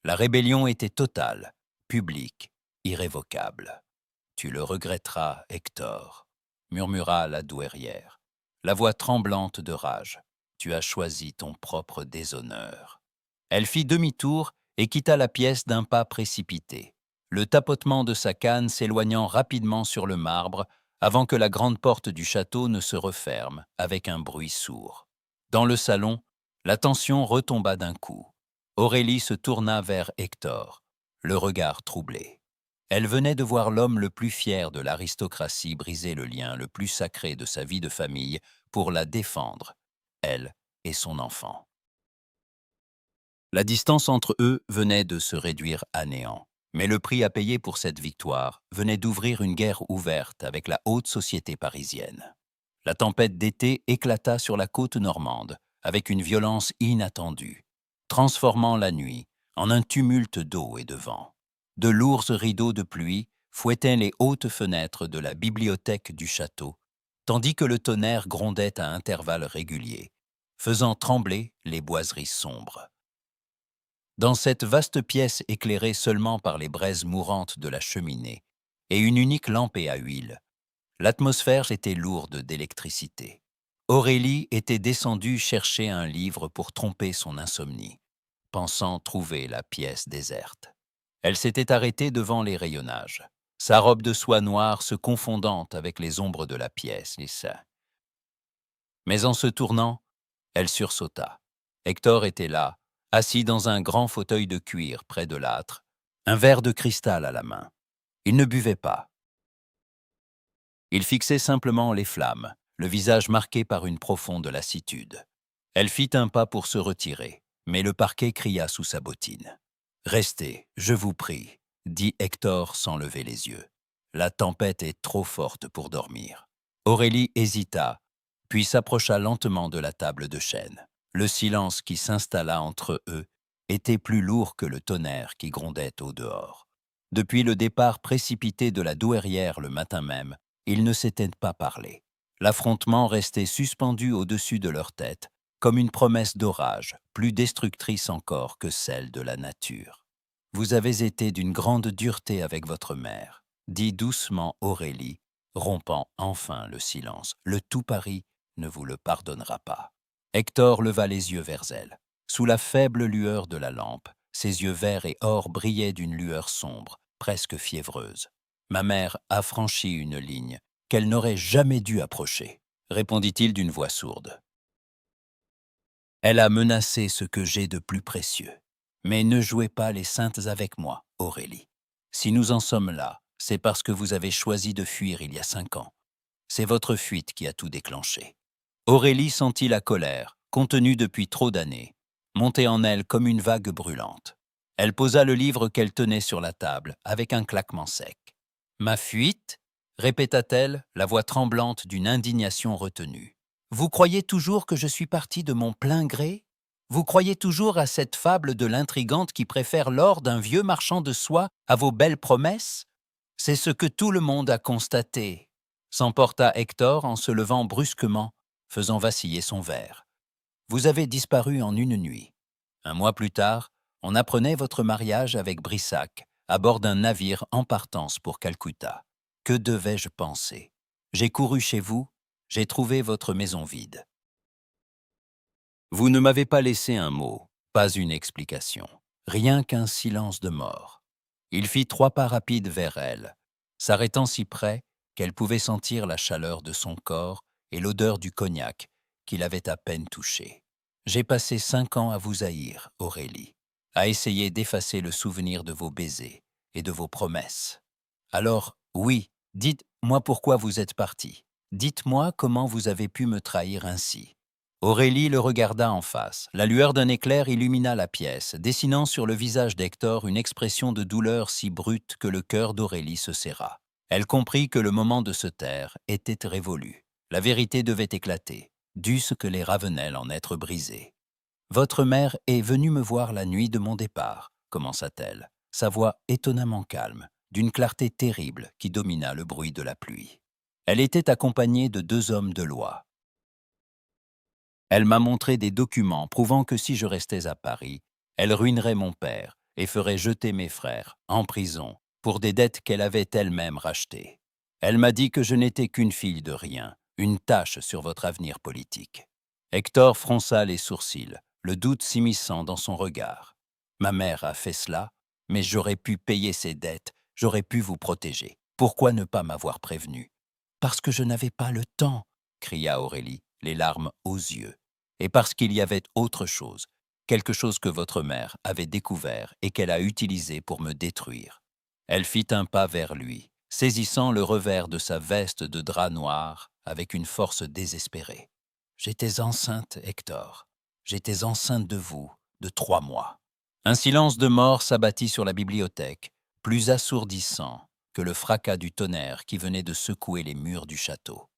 La rébellion était totale, publique, irrévocable. « Tu le regretteras, Hector », murmura la douairière, la voix tremblante de rage. « Tu as choisi ton propre déshonneur. » Elle fit demi-tour et quitta la pièce d'un pas précipité, le tapotement de sa canne s'éloignant rapidement sur le marbre avant que la grande porte du château ne se referme avec un bruit sourd. Dans le salon, la tension retomba d'un coup. Aurélie se tourna vers Hector, le regard troublé. Elle venait de voir l'homme le plus fier de l'aristocratie briser le lien le plus sacré de sa vie de famille pour la défendre, elle et son enfant. La distance entre eux venait de se réduire à néant. Mais le prix à payer pour cette victoire venait d'ouvrir une guerre ouverte avec la haute société parisienne. La tempête d'été éclata sur la côte normande avec une violence inattendue, transformant la nuit en un tumulte d'eau et de vent. De lourds rideaux de pluie fouettaient les hautes fenêtres de la bibliothèque du château, tandis que le tonnerre grondait à intervalles réguliers, faisant trembler les boiseries sombres. Dans cette vaste pièce éclairée seulement par les braises mourantes de la cheminée et une unique lampée à huile, l'atmosphère était lourde d'électricité. Aurélie était descendue chercher un livre pour tromper son insomnie, pensant trouver la pièce déserte. Elle s'était arrêtée devant les rayonnages, sa robe de soie noire se confondant avec les ombres de la pièce. Mais en se tournant, elle sursauta. Hector était là, assis dans un grand fauteuil de cuir près de l'âtre, un verre de cristal à la main. Il ne buvait pas. Il fixait simplement les flammes, le visage marqué par une profonde lassitude. Elle fit un pas pour se retirer, mais le parquet cria sous sa bottine. « Restez, je vous prie », dit Hector sans lever les yeux. « La tempête est trop forte pour dormir. » Aurélie hésita, puis s'approcha lentement de la table de chêne. Le silence qui s'installa entre eux était plus lourd que le tonnerre qui grondait au dehors. Depuis le départ précipité de la douairière le matin même, ils ne s'étaient pas parlé. L'affrontement restait suspendu au-dessus de leur tête, comme une promesse d'orage, plus destructrice encore que celle de la nature. « Vous avez été d'une grande dureté avec votre mère », dit doucement Aurélie, rompant enfin le silence. « Le tout Paris ne vous le pardonnera pas. » Hector leva les yeux vers elle. Sous la faible lueur de la lampe, ses yeux verts et or brillaient d'une lueur sombre, presque fiévreuse. « Ma mère a franchi une ligne qu'elle n'aurait jamais dû approcher, » répondit-il d'une voix sourde. « Elle a menacé ce que j'ai de plus précieux. Mais ne jouez pas les saintes avec moi, Aurélie. Si nous en sommes là, c'est parce que vous avez choisi de fuir il y a 5 ans. C'est votre fuite qui a tout déclenché. » Aurélie sentit la colère, contenue depuis trop d'années, monter en elle comme une vague brûlante. Elle posa le livre qu'elle tenait sur la table avec un claquement sec. « Ma fuite ?» répéta-t-elle, la voix tremblante d'une indignation retenue. « Vous croyez toujours que je suis partie de mon plein gré ? Vous croyez toujours à cette fable de l'intrigante qui préfère l'or d'un vieux marchand de soie à vos belles promesses ? C'est ce que tout le monde a constaté. » S'emporta Hector en se levant brusquement, faisant vaciller son verre. « Vous avez disparu en une nuit. 1 mois plus tard, on apprenait votre mariage avec Brissac, à bord d'un navire en partance pour Calcutta. Que devais-je penser? J'ai couru chez vous, j'ai trouvé votre maison vide. Vous ne m'avez pas laissé un mot, pas une explication, rien qu'un silence de mort. » Il fit 3 pas rapides vers elle, s'arrêtant si près qu'elle pouvait sentir la chaleur de son corps et l'odeur du cognac qu'il avait à peine touché. « J'ai passé 5 ans à vous haïr, Aurélie, à essayer d'effacer le souvenir de vos baisers, et de vos promesses. Alors, oui, dites-moi pourquoi vous êtes parti. Dites-moi comment vous avez pu me trahir ainsi. » Aurélie le regarda en face. La lueur d'un éclair illumina la pièce, dessinant sur le visage d'Hector une expression de douleur si brute que le cœur d'Aurélie se serra. Elle comprit que le moment de se taire était révolu. La vérité devait éclater, dût-ce que les Ravenel en être brisés. « Votre mère est venue me voir la nuit de mon départ, » commença-t-elle, sa voix étonnamment calme, d'une clarté terrible qui domina le bruit de la pluie. Elle était accompagnée de 2 hommes de loi. Elle m'a montré des documents prouvant que si je restais à Paris, elle ruinerait mon père et ferait jeter mes frères en prison pour des dettes qu'elle avait elle-même rachetées. Elle m'a dit que je n'étais qu'une fille de rien, une tache sur votre avenir politique. Hector fronça les sourcils, le doute s'immisçant dans son regard. Ma mère a fait cela, mais j'aurais pu payer ses dettes, j'aurais pu vous protéger. Pourquoi ne pas m'avoir prévenu? Parce que je n'avais pas le temps, cria Aurélie, les larmes aux yeux. Et parce qu'il y avait autre chose, quelque chose que votre mère avait découvert et qu'elle a utilisé pour me détruire. Elle fit un pas vers lui, saisissant le revers de sa veste de drap noir avec une force désespérée. J'étais enceinte, Hector. J'étais enceinte de vous, de 3 mois. Un silence de mort s'abattit sur la bibliothèque, plus assourdissant que le fracas du tonnerre qui venait de secouer les murs du château.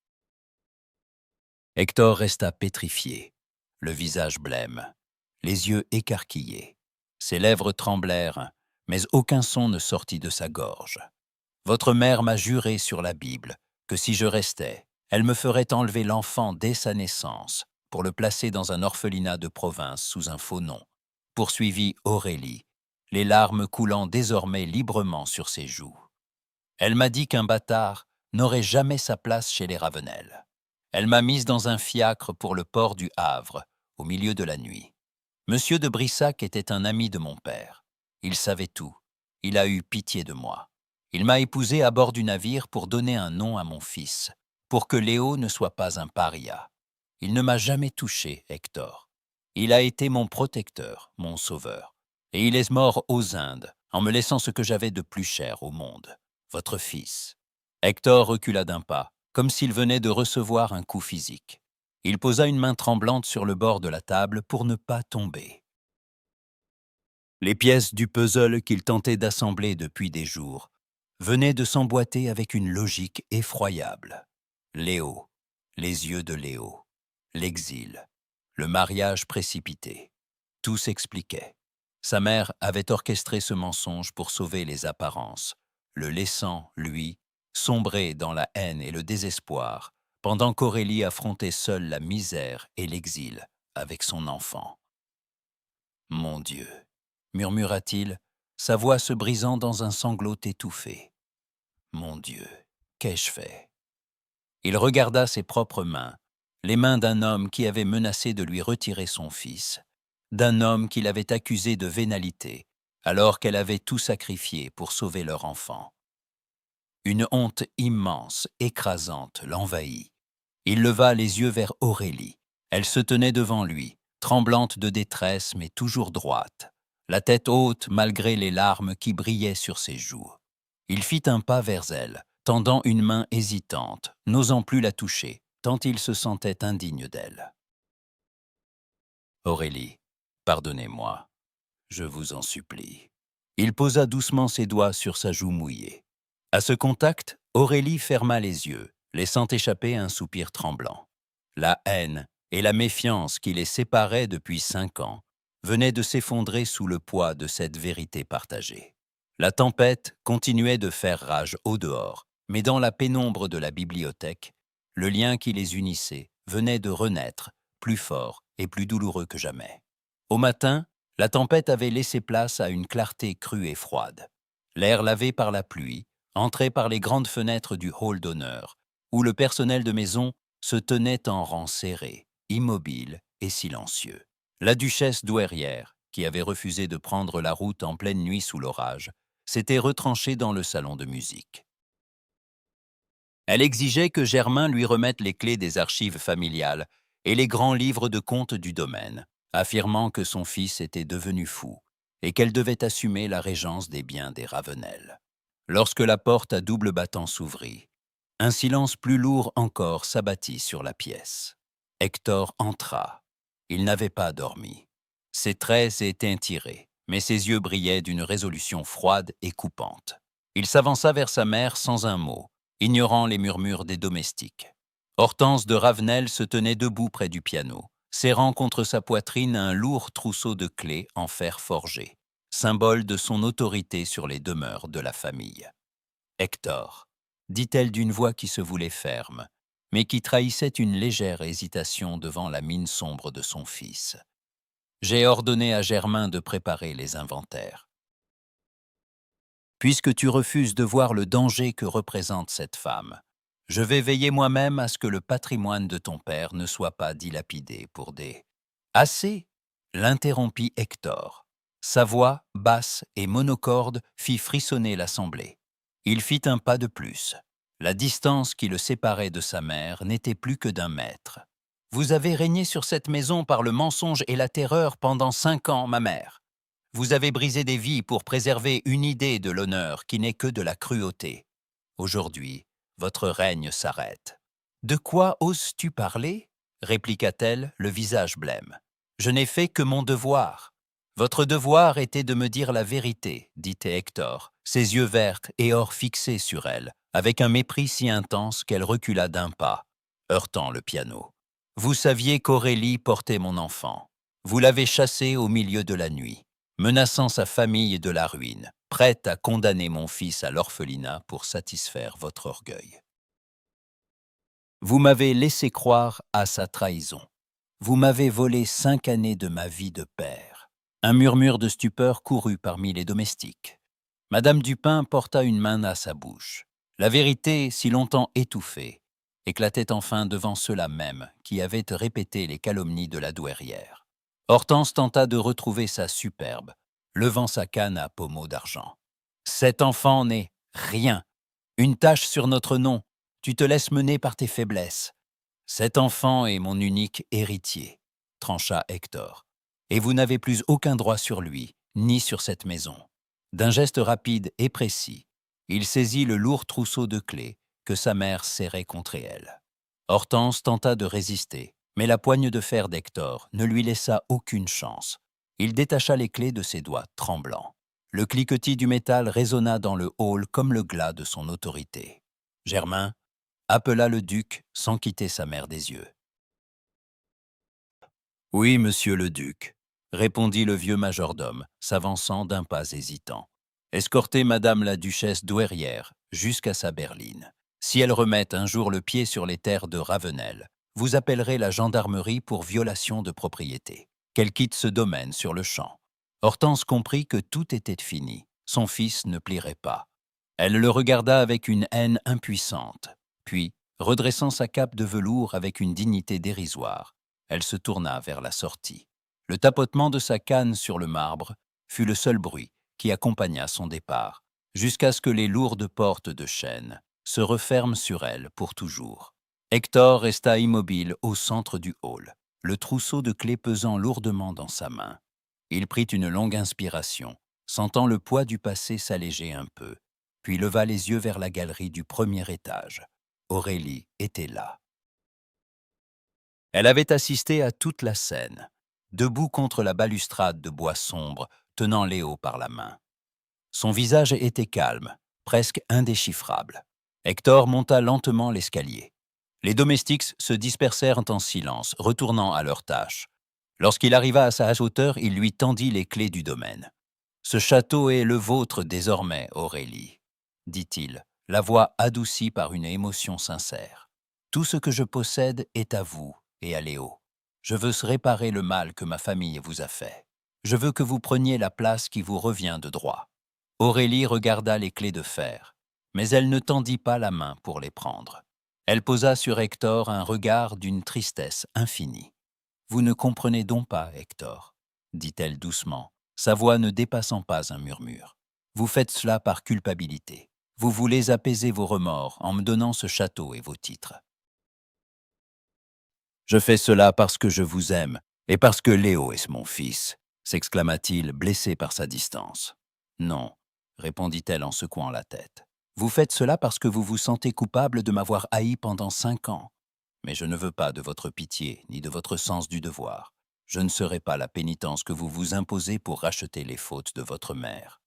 Hector resta pétrifié, le visage blême, les yeux écarquillés. Ses lèvres tremblèrent, mais aucun son ne sortit de sa gorge. Votre mère m'a juré sur la Bible que si je restais, elle me ferait enlever l'enfant dès sa naissance pour le placer dans un orphelinat de province sous un faux nom, poursuivit Aurélie, les larmes coulant désormais librement sur ses joues. Elle m'a dit qu'un bâtard n'aurait jamais sa place chez les Ravenel. Elle m'a mise dans un fiacre pour le port du Havre, au milieu de la nuit. Monsieur de Brissac était un ami de mon père. Il savait tout. Il a eu pitié de moi. Il m'a épousée à bord du navire pour donner un nom à mon fils, pour que Léo ne soit pas un paria. Il ne m'a jamais touché, Hector. Il a été mon protecteur, mon sauveur. Et il est mort aux Indes, en me laissant ce que j'avais de plus cher au monde, votre fils. Hector recula d'un pas, comme s'il venait de recevoir un coup physique. Il posa une main tremblante sur le bord de la table pour ne pas tomber. Les pièces du puzzle qu'il tentait d'assembler depuis des jours venaient de s'emboîter avec une logique effroyable. Léo, les yeux de Léo, l'exil, le mariage précipité. Tout s'expliquait. Sa mère avait orchestré ce mensonge pour sauver les apparences, le laissant, lui, sombrer dans la haine et le désespoir, pendant qu'Aurélie affrontait seule la misère et l'exil avec son enfant. « Mon Dieu !» murmura-t-il, sa voix se brisant dans un sanglot étouffé. « Mon Dieu, qu'ai-je fait ?» Il regarda ses propres mains, les mains d'un homme qui avait menacé de lui retirer son fils, d'un homme qu'il avait accusé de vénalité, alors qu'elle avait tout sacrifié pour sauver leur enfant. Une honte immense, écrasante, l'envahit. Il leva les yeux vers Aurélie. Elle se tenait devant lui, tremblante de détresse mais toujours droite, la tête haute malgré les larmes qui brillaient sur ses joues. Il fit un pas vers elle, tendant une main hésitante, n'osant plus la toucher, tant il se sentait indigne d'elle. « Aurélie, pardonnez-moi, je vous en supplie. » Il posa doucement ses doigts sur sa joue mouillée. À ce contact, Aurélie ferma les yeux, laissant échapper un soupir tremblant. La haine et la méfiance qui les séparaient depuis 5 ans venaient de s'effondrer sous le poids de cette vérité partagée. La tempête continuait de faire rage au dehors, mais dans la pénombre de la bibliothèque, le lien qui les unissait venait de renaître, plus fort et plus douloureux que jamais. Au matin, la tempête avait laissé place à une clarté crue et froide. L'air lavé par la pluie entrait par les grandes fenêtres du hall d'honneur, où le personnel de maison se tenait en rang serré, immobile et silencieux. La duchesse douairière, qui avait refusé de prendre la route en pleine nuit sous l'orage, s'était retranchée dans le salon de musique. Elle exigeait que Germain lui remette les clés des archives familiales et les grands livres de comptes du domaine, affirmant que son fils était devenu fou et qu'elle devait assumer la régence des biens des Ravenel. Lorsque la porte à double battant s'ouvrit, un silence plus lourd encore s'abattit sur la pièce. Hector entra. Il n'avait pas dormi. Ses traits étaient tirés, mais ses yeux brillaient d'une résolution froide et coupante. Il s'avança vers sa mère sans un mot, ignorant les murmures des domestiques. Hortense de Ravenel se tenait debout près du piano, serrant contre sa poitrine un lourd trousseau de clés en fer forgé, symbole de son autorité sur les demeures de la famille. « Hector », dit-elle d'une voix qui se voulait ferme, mais qui trahissait une légère hésitation devant la mine sombre de son fils. « J'ai ordonné à Germain de préparer les inventaires. Puisque tu refuses de voir le danger que représente cette femme, je vais veiller moi-même à ce que le patrimoine de ton père ne soit pas dilapidé pour des... » « Assez !» l'interrompit Hector. Sa voix, basse et monocorde, fit frissonner l'assemblée. Il fit un pas de plus. La distance qui le séparait de sa mère n'était plus que d'1 mètre. « Vous avez régné sur cette maison par le mensonge et la terreur pendant 5 ans, ma mère. Vous avez brisé des vies pour préserver une idée de l'honneur qui n'est que de la cruauté. Aujourd'hui, votre règne s'arrête. »« De quoi oses-tu parler ?» répliqua-t-elle, le visage blême. « Je n'ai fait que mon devoir. »« Votre devoir était de me dire la vérité, » dit Hector, ses yeux verts et or fixés sur elle, avec un mépris si intense qu'elle recula d'1 pas, heurtant le piano. « Vous saviez qu'Aurélie portait mon enfant. Vous l'avez chassée au milieu de la nuit, menaçant sa famille de la ruine, prête à condamner mon fils à l'orphelinat pour satisfaire votre orgueil. Vous m'avez laissé croire à sa trahison. Vous m'avez volé 5 années de ma vie de père. » Un murmure de stupeur courut parmi les domestiques. Madame Dupin porta une main à sa bouche. La vérité, si longtemps étouffée, éclatait enfin devant ceux-là même qui avaient répété les calomnies de la douairière. Hortense tenta de retrouver sa superbe, levant sa canne à pommeau d'argent. « Cet enfant n'est rien. Une tache sur notre nom. Tu te laisses mener par tes faiblesses. Cet enfant est mon unique héritier, » trancha Hector. « Et vous n'avez plus aucun droit sur lui, ni sur cette maison. » D'un geste rapide et précis, il saisit le lourd trousseau de clés que sa mère serrait contre elle. Hortense tenta de résister, mais la poigne de fer d'Hector ne lui laissa aucune chance. Il détacha les clés de ses doigts tremblants. Le cliquetis du métal résonna dans le hall comme le glas de son autorité. Germain appela le duc sans quitter sa mère des yeux. « Oui, monsieur le duc, » répondit le vieux majordome, s'avançant d'1 pas hésitant. « Escortez madame la duchesse douairière jusqu'à sa berline. Si elle remet un jour le pied sur les terres de Ravenel, vous appellerez la gendarmerie pour violation de propriété. Qu'elle quitte ce domaine sur le champ. » Hortense comprit que tout était fini. Son fils ne plierait pas. Elle le regarda avec une haine impuissante. Puis, redressant sa cape de velours avec une dignité dérisoire, elle se tourna vers la sortie. Le tapotement de sa canne sur le marbre fut le seul bruit qui accompagna son départ, jusqu'à ce que les lourdes portes de chêne se referment sur elle pour toujours. Hector resta immobile au centre du hall, le trousseau de clés pesant lourdement dans sa main. Il prit une longue inspiration, sentant le poids du passé s'alléger un peu, puis leva les yeux vers la galerie du 1er étage. Aurélie était là. Elle avait assisté à toute la scène, debout contre la balustrade de bois sombre, tenant Léo par la main. Son visage était calme, presque indéchiffrable. Hector monta lentement l'escalier. Les domestiques se dispersèrent en silence, retournant à leurs tâches. Lorsqu'il arriva à sa hauteur, il lui tendit les clés du domaine. « Ce château est le vôtre désormais, Aurélie, » dit-il, la voix adoucie par une émotion sincère. « Tout ce que je possède est à vous et à Léo. Je veux réparer le mal que ma famille vous a fait. Je veux que vous preniez la place qui vous revient de droit. » Aurélie regarda les clés de fer, mais elle ne tendit pas la main pour les prendre. Elle posa sur Hector un regard d'une tristesse infinie. « Vous ne comprenez donc pas, Hector, » dit-elle doucement, sa voix ne dépassant pas un murmure. « Vous faites cela par culpabilité. Vous voulez apaiser vos remords en me donnant ce château et vos titres. Je fais cela parce que je vous aime et parce que Léo est mon fils. s'exclama-t-il, blessé par sa distance. Non, répondit-elle en secouant la tête. Vous faites cela parce que vous vous sentez coupable de m'avoir haï pendant 5 ans. Mais je ne veux pas de votre pitié ni de votre sens du devoir. Je ne serai pas la pénitence que vous vous imposez pour racheter les fautes de votre mère.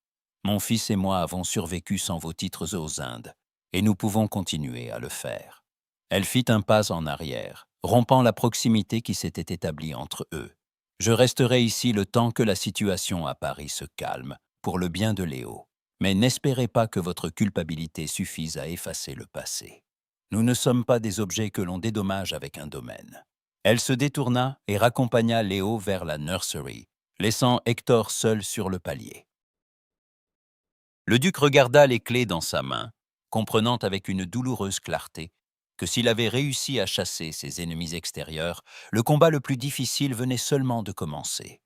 Mon fils et moi avons survécu sans vos titres aux Indes, et nous pouvons continuer à le faire. Elle fit un pas en arrière, rompant la proximité qui s'était établie entre eux. Je resterai ici le temps que la situation à Paris se calme, pour le bien de Léo. Mais n'espérez pas que votre culpabilité suffise à effacer le passé. Nous ne sommes pas des objets que l'on dédommage avec un domaine. Elle se détourna et raccompagna Léo vers la nursery, laissant Hector seul sur le palier. Le duc regarda les clés dans sa main, comprenant avec une douloureuse clarté que s'il avait réussi à chasser ses ennemis extérieurs, le combat le plus difficile venait seulement de commencer.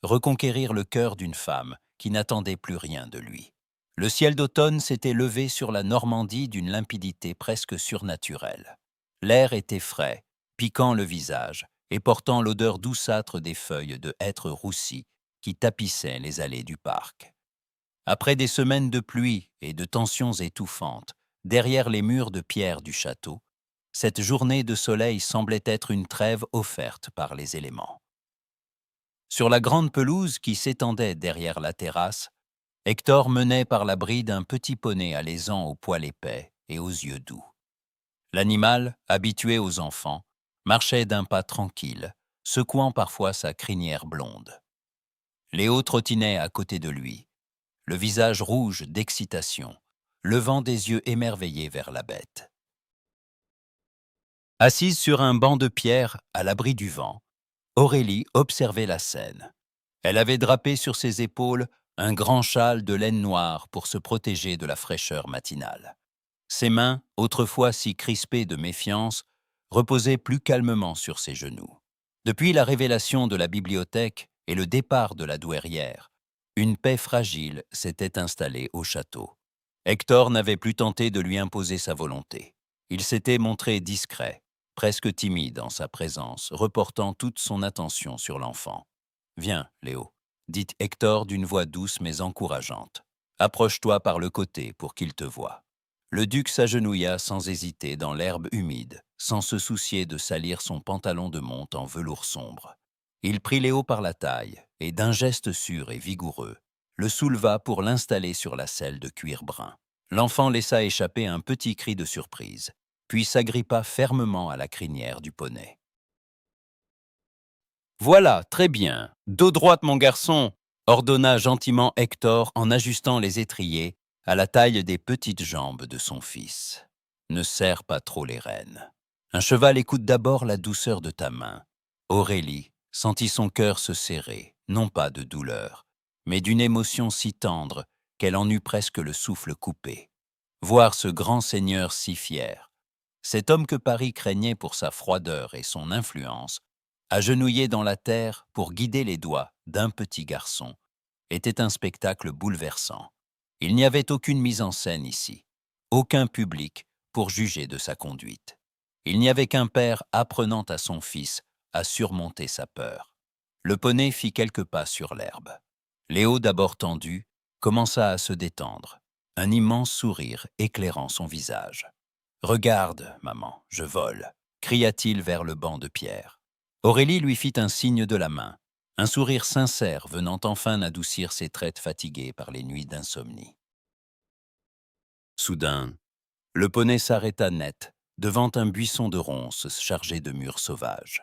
Reconquérir le cœur d'une femme qui n'attendait plus rien de lui. Le ciel d'automne s'était levé sur la Normandie d'une limpidité presque surnaturelle. L'air était frais, piquant le visage et portant l'odeur douceâtre des feuilles de hêtre roussies qui tapissaient les allées du parc. Après des semaines de pluie et de tensions étouffantes, derrière les murs de pierre du château, cette journée de soleil semblait être une trêve offerte par les éléments. Sur la grande pelouse qui s'étendait derrière la terrasse, Hector menait par la bride un petit poney alezan au poil épais et aux yeux doux. L'animal, habitué aux enfants, marchait d'un pas tranquille, secouant parfois sa crinière blonde. Léo trottinait à côté de lui, le visage rouge d'excitation, levant des yeux émerveillés vers la bête. Assise sur un banc de pierre à l'abri du vent, Aurélie observait la scène. Elle avait drapé sur ses épaules un grand châle de laine noire pour se protéger de la fraîcheur matinale. Ses mains, autrefois si crispées de méfiance, reposaient plus calmement sur ses genoux. Depuis la révélation de la bibliothèque et le départ de la douairière, une paix fragile s'était installée au château. Hector n'avait plus tenté de lui imposer sa volonté. Il s'était montré discret, presque timide en sa présence, reportant toute son attention sur l'enfant. « Viens, Léo », dit Hector d'une voix douce mais encourageante. « Approche-toi par le côté pour qu'il te voie. » Le duc s'agenouilla sans hésiter dans l'herbe humide, sans se soucier de salir son pantalon de monte en velours sombre. Il prit Léo par la taille et, d'un geste sûr et vigoureux, le souleva pour l'installer sur la selle de cuir brun. L'enfant laissa échapper un petit cri de surprise, puis s'agrippa fermement à la crinière du poney. « Voilà, très bien. Dos droite, mon garçon !» ordonna gentiment Hector en ajustant les étriers à la taille des petites jambes de son fils. « Ne serre pas trop les rênes. Un cheval écoute d'abord la douceur de ta main. » Aurélie sentit son cœur se serrer, non pas de douleur, mais d'une émotion si tendre qu'elle en eut presque le souffle coupé. Voir ce grand seigneur si fier, cet homme que Paris craignait pour sa froideur et son influence, agenouillé dans la terre pour guider les doigts d'un petit garçon, était un spectacle bouleversant. Il n'y avait aucune mise en scène ici, aucun public pour juger de sa conduite. Il n'y avait qu'un père apprenant à son fils à surmonter sa peur. Le poney fit quelques pas sur l'herbe. Léo, d'abord tendu, commença à se détendre, un immense sourire éclairant son visage. « Regarde, maman, je vole », cria-t-il vers le banc de pierre. Aurélie lui fit un signe de la main, un sourire sincère venant enfin adoucir ses traits fatigués par les nuits d'insomnie. Soudain, le poney s'arrêta net, devant un buisson de ronces chargé de mûres sauvages.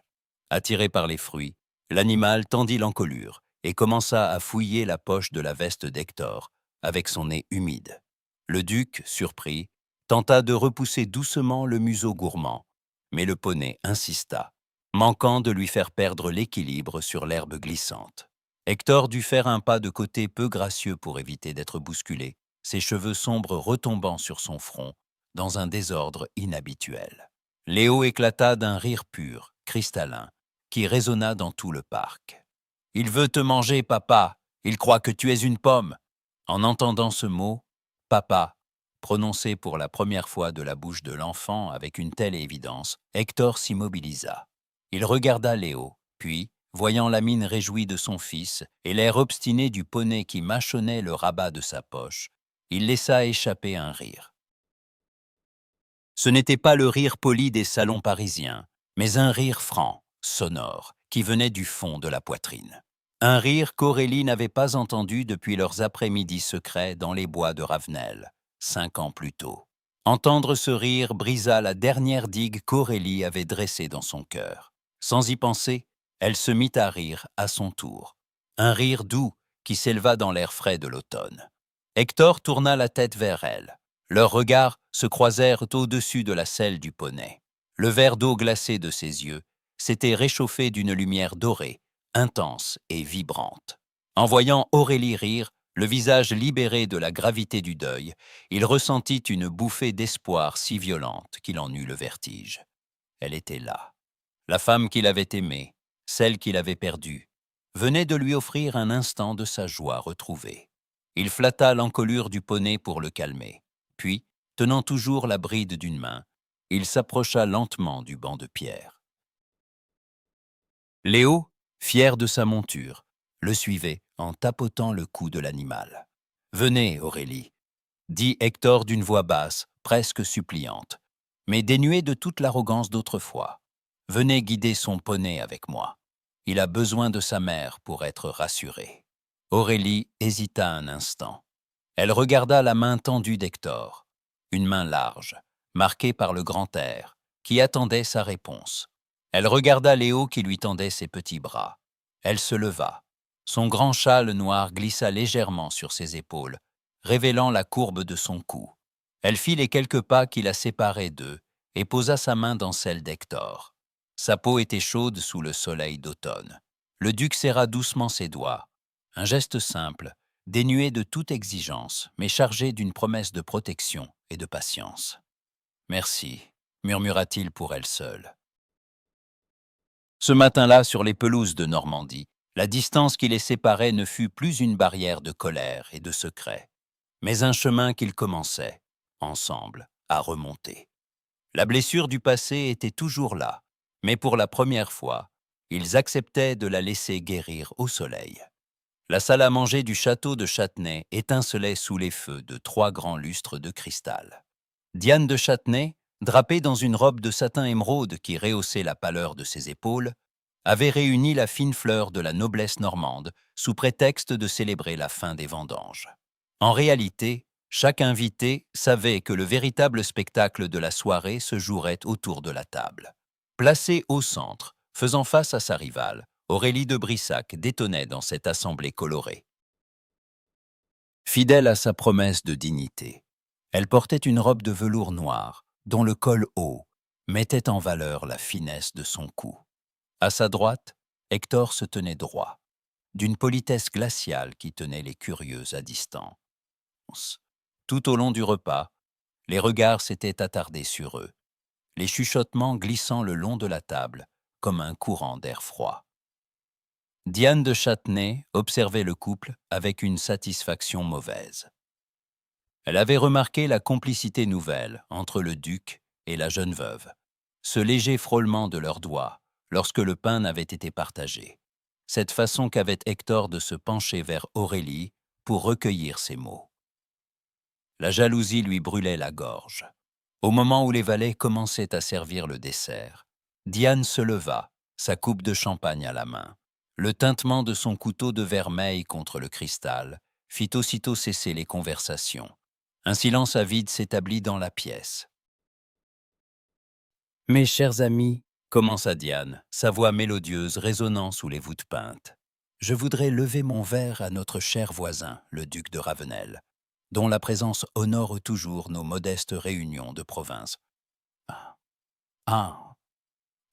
Attiré par les fruits, l'animal tendit l'encolure et commença à fouiller la poche de la veste d'Hector, avec son nez humide. Le duc, surpris, tenta de repousser doucement le museau gourmand, mais le poney insista, manquant de lui faire perdre l'équilibre sur l'herbe glissante. Hector dut faire un pas de côté peu gracieux pour éviter d'être bousculé, ses cheveux sombres retombant sur son front, dans un désordre inhabituel. Léo éclata d'un rire pur, cristallin, qui résonna dans tout le parc. « Il veut te manger, papa. Il croit que tu es une pomme. » En entendant ce mot, « papa », prononcé pour la première fois de la bouche de l'enfant avec une telle évidence, Hector s'immobilisa. Il regarda Léo, puis, voyant la mine réjouie de son fils et l'air obstiné du poney qui mâchonnait le rabat de sa poche, il laissa échapper un rire. Ce n'était pas le rire poli des salons parisiens, mais un rire franc, sonore, qui venait du fond de la poitrine. Un rire qu'Aurélie n'avait pas entendu depuis leurs après-midi secrets dans les bois de Ravenel, 5 ans plus tôt. Entendre ce rire brisa la dernière digue qu'Aurélie avait dressée dans son cœur. Sans y penser, elle se mit à rire à son tour. Un rire doux qui s'éleva dans l'air frais de l'automne. Hector tourna la tête vers elle. Leurs regards se croisèrent au-dessus de la selle du poney. Le verre d'eau glacé de ses yeux s'était réchauffé d'une lumière dorée, intense et vibrante. En voyant Aurélie rire, le visage libéré de la gravité du deuil, il ressentit une bouffée d'espoir si violente qu'il en eut le vertige. Elle était là. La femme qu'il avait aimée, celle qu'il avait perdue, venait de lui offrir un instant de sa joie retrouvée. Il flatta l'encolure du poney pour le calmer. Puis, tenant toujours la bride d'une main, il s'approcha lentement du banc de pierre. Léo, fier de sa monture, le suivait en tapotant le cou de l'animal. « Venez, Aurélie », dit Hector d'une voix basse, presque suppliante, mais dénuée de toute l'arrogance d'autrefois. « Venez guider son poney avec moi. Il a besoin de sa mère pour être rassuré. » Aurélie hésita un instant. Elle regarda la main tendue d'Hector, une main large, marquée par le grand air, qui attendait sa réponse. Elle regarda Léo qui lui tendait ses petits bras. Elle se leva. Son grand châle noir glissa légèrement sur ses épaules, révélant la courbe de son cou. Elle fit les quelques pas qui la séparaient d'eux et posa sa main dans celle d'Hector. Sa peau était chaude sous le soleil d'automne. Le duc serra doucement ses doigts. Un geste simple, dénué de toute exigence, mais chargé d'une promesse de protection et de patience. « Merci », murmura-t-il pour elle seule. Ce matin-là, sur les pelouses de Normandie, la distance qui les séparait ne fut plus une barrière de colère et de secret, mais un chemin qu'ils commençaient, ensemble, à remonter. La blessure du passé était toujours là, mais pour la première fois, ils acceptaient de la laisser guérir au soleil. La salle à manger du château de Châtenay étincelait sous les feux de 3 grands lustres de cristal. Diane de Châtenay, drapée dans une robe de satin émeraude qui rehaussait la pâleur de ses épaules, avait réuni la fine fleur de la noblesse normande sous prétexte de célébrer la fin des vendanges. En réalité, chaque invité savait que le véritable spectacle de la soirée se jouerait autour de la table. Placée au centre, faisant face à sa rivale, Aurélie de Brissac détonnait dans cette assemblée colorée. Fidèle à sa promesse de dignité, elle portait une robe de velours noir, dont le col haut mettait en valeur la finesse de son cou. À sa droite, Hector se tenait droit, d'une politesse glaciale qui tenait les curieux à distance. Tout au long du repas, les regards s'étaient attardés sur eux, les chuchotements glissant le long de la table comme un courant d'air froid. Diane de Châtenay observait le couple avec une satisfaction mauvaise. Elle avait remarqué la complicité nouvelle entre le duc et la jeune veuve, ce léger frôlement de leurs doigts lorsque le pain n'avait été partagé, cette façon qu'avait Hector de se pencher vers Aurélie pour recueillir ses mots. La jalousie lui brûlait la gorge. Au moment où les valets commençaient à servir le dessert, Diane se leva, sa coupe de champagne à la main. Le tintement de son couteau de vermeil contre le cristal fit aussitôt cesser les conversations. Un silence avide s'établit dans la pièce. « Mes chers amis, » commença Diane, sa voix mélodieuse résonnant sous les voûtes peintes, « je voudrais lever mon verre à notre cher voisin, le duc de Ravenel, dont la présence honore toujours nos modestes réunions de province. » Ah.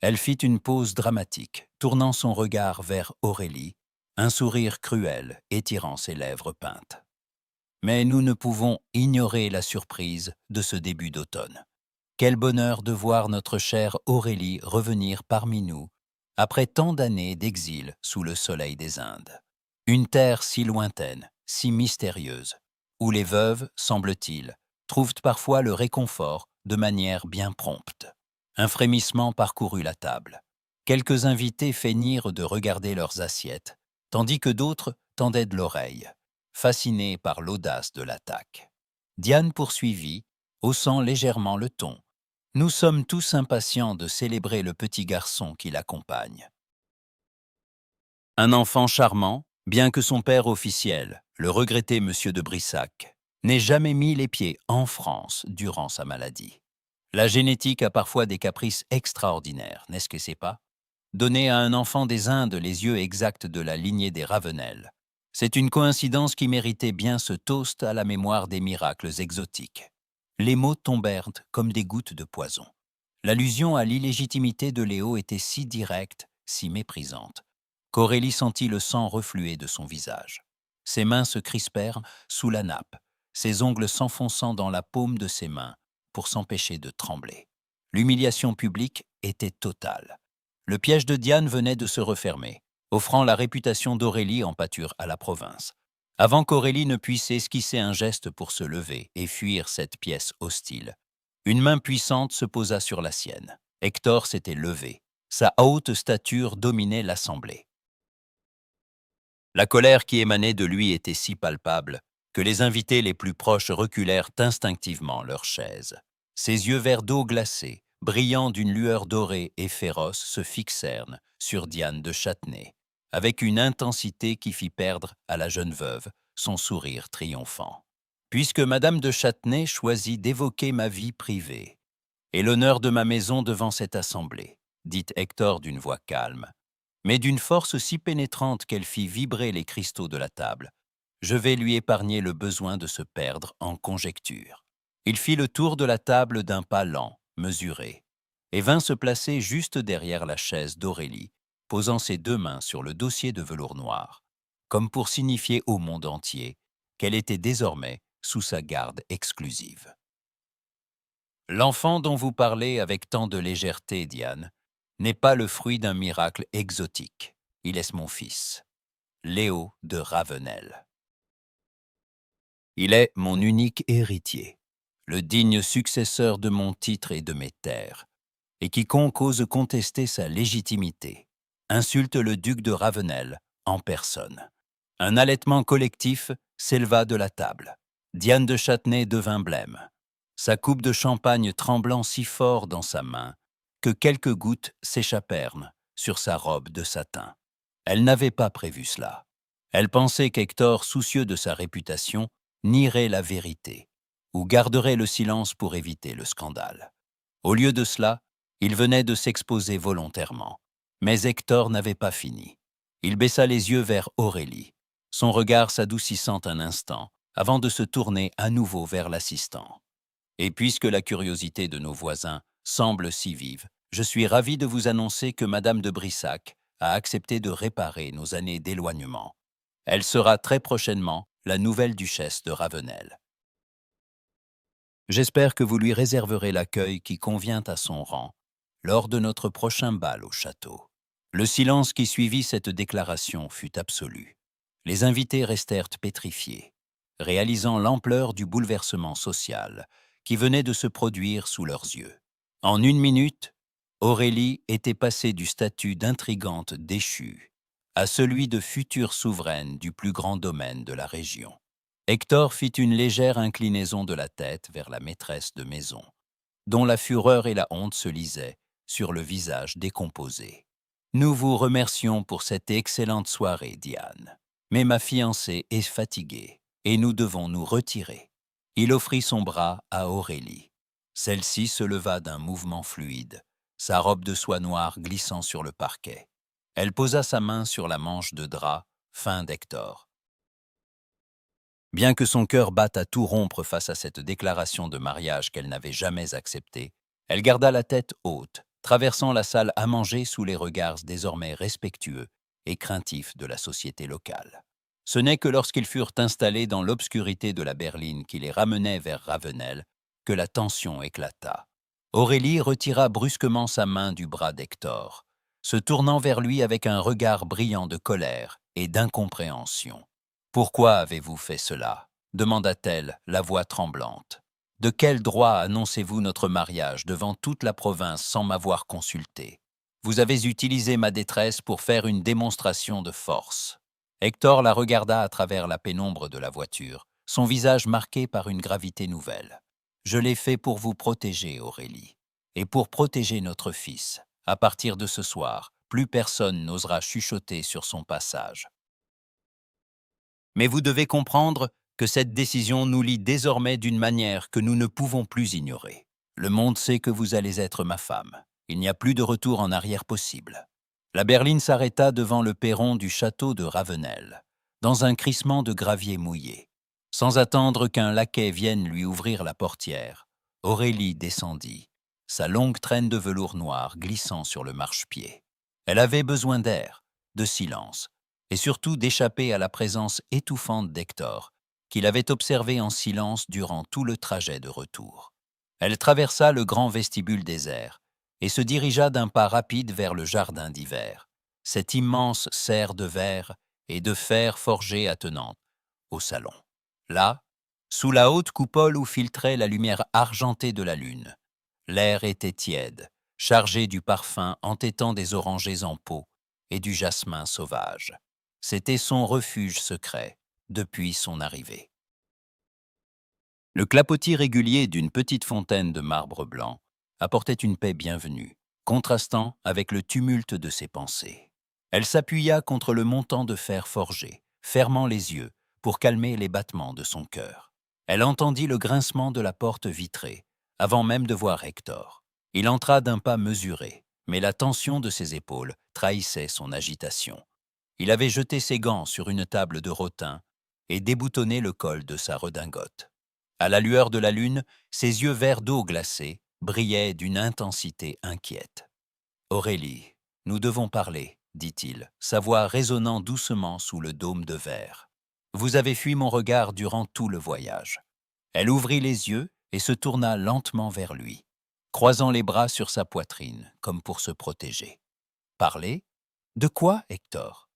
Elle fit une pause dramatique, tournant son regard vers Aurélie, un sourire cruel étirant ses lèvres peintes. Mais nous ne pouvons ignorer la surprise de ce début d'automne. Quel bonheur de voir notre chère Aurélie revenir parmi nous, après tant d'années d'exil sous le soleil des Indes. Une terre si lointaine, si mystérieuse, où les veuves, semble-t-il, trouvent parfois le réconfort de manière bien prompte. Un frémissement parcourut la table. Quelques invités feignirent de regarder leurs assiettes, tandis que d'autres tendaient de l'oreille, fascinés par l'audace de l'attaque. Diane poursuivit, haussant légèrement le ton. « Nous sommes tous impatients de célébrer le petit garçon qui l'accompagne. Un enfant charmant, bien que son père officiel, le regretté monsieur de Brissac, n'ait jamais mis les pieds en France durant sa maladie. La génétique a parfois des caprices extraordinaires, n'est-ce que c'est pas? Donner à un enfant des Indes les yeux exacts de la lignée des Ravenel. C'est une coïncidence qui méritait bien ce toast à la mémoire des miracles exotiques. » Les mots tombèrent comme des gouttes de poison. L'allusion à l'illégitimité de Léo était si directe, si méprisante, qu'Aurélie sentit le sang refluer de son visage. Ses mains se crispèrent sous la nappe, ses ongles s'enfonçant dans la paume de ses mains pour s'empêcher de trembler. L'humiliation publique était totale. Le piège de Diane venait de se refermer, offrant la réputation d'Aurélie en pâture à la province. Avant qu'Aurélie ne puisse esquisser un geste pour se lever et fuir cette pièce hostile, une main puissante se posa sur la sienne. Hector s'était levé. Sa haute stature dominait l'assemblée. La colère qui émanait de lui était si palpable que les invités les plus proches reculèrent instinctivement leurs chaises. Ses yeux verts d'eau glacée, brillants d'une lueur dorée et féroce, se fixèrent sur Diane de Châtenay, avec une intensité qui fit perdre à la jeune veuve son sourire triomphant. Puisque Madame de Châtenay choisit d'évoquer ma vie privée et l'honneur de ma maison devant cette assemblée, dit Hector d'une voix calme, mais d'une force si pénétrante qu'elle fit vibrer les cristaux de la table, je vais lui épargner le besoin de se perdre en conjectures. Il fit le tour de la table d'un pas lent, mesuré, et vint se placer juste derrière la chaise d'Aurélie, posant ses deux mains sur le dossier de velours noir, comme pour signifier au monde entier qu'elle était désormais sous sa garde exclusive. L'enfant dont vous parlez avec tant de légèreté, Diane, n'est pas le fruit d'un miracle exotique. Il est mon fils, Léo de Ravenel. Il est mon unique héritier, le digne successeur de mon titre et de mes terres, et quiconque ose contester sa légitimité insulte le duc de Ravenel en personne. Un halètement collectif s'éleva de la table. Diane de Châtenay devint blême, sa coupe de champagne tremblant si fort dans sa main que quelques gouttes s'échappèrent sur sa robe de satin. Elle n'avait pas prévu cela. Elle pensait qu'Hector, soucieux de sa réputation, nierait la vérité ou garderait le silence pour éviter le scandale. Au lieu de cela, il venait de s'exposer volontairement. Mais Hector n'avait pas fini. Il baissa les yeux vers Aurélie, son regard s'adoucissant un instant, avant de se tourner à nouveau vers l'assistant. Et puisque la curiosité de nos voisins semble si vive, je suis ravi de vous annoncer que Madame de Brissac a accepté de réparer nos années d'éloignement. Elle sera très prochainement la nouvelle duchesse de Ravenel. J'espère que vous lui réserverez l'accueil qui convient à son rang lors de notre prochain bal au château. Le silence qui suivit cette déclaration fut absolu. Les invités restèrent pétrifiés, réalisant l'ampleur du bouleversement social qui venait de se produire sous leurs yeux. En une minute, Aurélie était passée du statut d'intrigante déchue à celui de future souveraine du plus grand domaine de la région. Hector fit une légère inclinaison de la tête vers la maîtresse de maison, dont la fureur et la honte se lisaient sur le visage décomposé. « Nous vous remercions pour cette excellente soirée, Diane, mais ma fiancée est fatiguée et nous devons nous retirer. » Il offrit son bras à Aurélie. Celle-ci se leva d'un mouvement fluide, sa robe de soie noire glissant sur le parquet. Elle posa sa main sur la manche de drap fin d'Hector. Bien que son cœur batte à tout rompre face à cette déclaration de mariage qu'elle n'avait jamais acceptée, elle garda la tête haute, traversant la salle à manger sous les regards désormais respectueux et craintifs de la société locale. Ce n'est que lorsqu'ils furent installés dans l'obscurité de la berline qui les ramenait vers Ravenel que la tension éclata. Aurélie retira brusquement sa main du bras d'Hector, se tournant vers lui avec un regard brillant de colère et d'incompréhension. « Pourquoi avez-vous fait cela ?» demanda-t-elle, la voix tremblante. « De quel droit annoncez-vous notre mariage devant toute la province sans m'avoir consulté ? Vous avez utilisé ma détresse pour faire une démonstration de force. » Hector la regarda à travers la pénombre de la voiture, son visage marqué par une gravité nouvelle. « Je l'ai fait pour vous protéger, Aurélie, et pour protéger notre fils. À partir de ce soir, plus personne n'osera chuchoter sur son passage. Mais vous devez comprendre que cette décision nous lie désormais d'une manière que nous ne pouvons plus ignorer. Le monde sait que vous allez être ma femme. Il n'y a plus de retour en arrière possible. » La berline s'arrêta devant le perron du château de Ravenel, dans un crissement de gravier mouillé. Sans attendre qu'un laquais vienne lui ouvrir la portière, Aurélie descendit, sa longue traîne de velours noir glissant sur le marchepied. Elle avait besoin d'air, de silence, et surtout d'échapper à la présence étouffante d'Hector, qu'il avait observé en silence durant tout le trajet de retour. Elle traversa le grand vestibule désert et se dirigea d'un pas rapide vers le jardin d'hiver, cette immense serre de verre et de fer forgé attenante au salon. Là, sous la haute coupole où filtrait la lumière argentée de la lune, l'air était tiède, chargé du parfum entêtant des orangers en pot et du jasmin sauvage. C'était son refuge secret depuis son arrivée. Le clapotis régulier d'une petite fontaine de marbre blanc apportait une paix bienvenue, contrastant avec le tumulte de ses pensées. Elle s'appuya contre le montant de fer forgé, fermant les yeux pour calmer les battements de son cœur. Elle entendit le grincement de la porte vitrée, avant même de voir Hector. Il entra d'un pas mesuré, mais la tension de ses épaules trahissait son agitation. Il avait jeté ses gants sur une table de rotin et déboutonné le col de sa redingote. À la lueur de la lune, ses yeux verts d'eau glacée brillaient d'une intensité inquiète. « Aurélie, nous devons parler, » dit-il, sa voix résonnant doucement sous le dôme de verre. « Vous avez fui mon regard durant tout le voyage. » Elle ouvrit les yeux et se tourna lentement vers lui, croisant les bras sur sa poitrine, comme pour se protéger. « Parler ? De quoi, Hector ?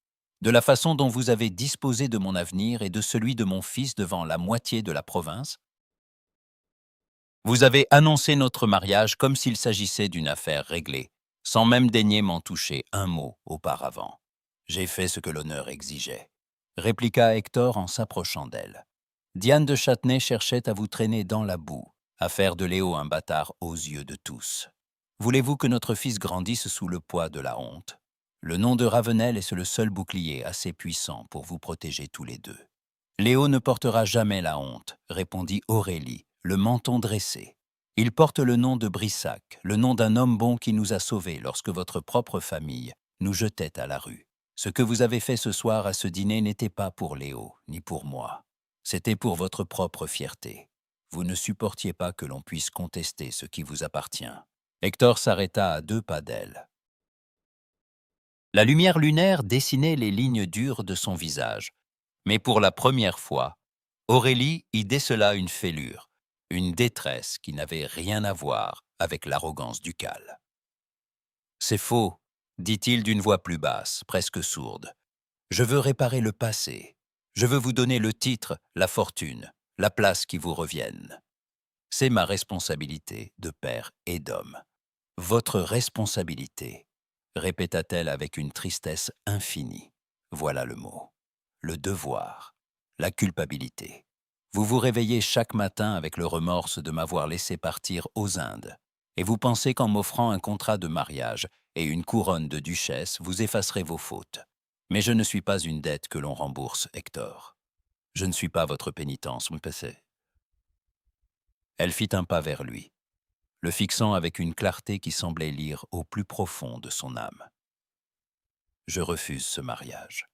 De la façon dont vous avez disposé de mon avenir et de celui de mon fils devant la moitié de la province ? Vous avez annoncé notre mariage comme s'il s'agissait d'une affaire réglée, sans même daigner m'en toucher un mot auparavant. J'ai fait ce que l'honneur exigeait, » répliqua Hector en s'approchant d'elle. Diane de Châtenay cherchait à vous traîner dans la boue, à faire de Léo un bâtard aux yeux de tous. Voulez-vous que notre fils grandisse sous le poids de la honte ? Le nom de Ravenel est le seul bouclier assez puissant pour vous protéger tous les deux. Léo ne portera jamais la honte, répondit Aurélie, le menton dressé. Il porte le nom de Brissac, le nom d'un homme bon qui nous a sauvés lorsque votre propre famille nous jetait à la rue. Ce que vous avez fait ce soir à ce dîner n'était pas pour Léo, ni pour moi. C'était pour votre propre fierté. Vous ne supportiez pas que l'on puisse contester ce qui vous appartient. Hector s'arrêta à 2 pas d'elle. La lumière lunaire dessinait les lignes dures de son visage, mais pour la première fois, Aurélie y décela une fêlure, une détresse qui n'avait rien à voir avec l'arrogance ducale. « C'est faux, » dit-il d'une voix plus basse, presque sourde. « Je veux réparer le passé. Je veux vous donner le titre, la fortune, la place qui vous reviennent. C'est ma responsabilité de père et d'homme. » « Votre responsabilité, » répéta-t-elle avec une tristesse infinie. Voilà le mot. Le devoir, la culpabilité. Vous vous réveillez chaque matin avec le remords de m'avoir laissé partir aux Indes, et vous pensez qu'en m'offrant un contrat de mariage et une couronne de duchesse, vous effacerez vos fautes. Mais je ne suis pas une dette que l'on rembourse, Hector. Je ne suis pas votre pénitence, mon passé. Elle fit un pas vers lui, le fixant avec une clarté qui semblait lire au plus profond de son âme. « Je refuse ce mariage. »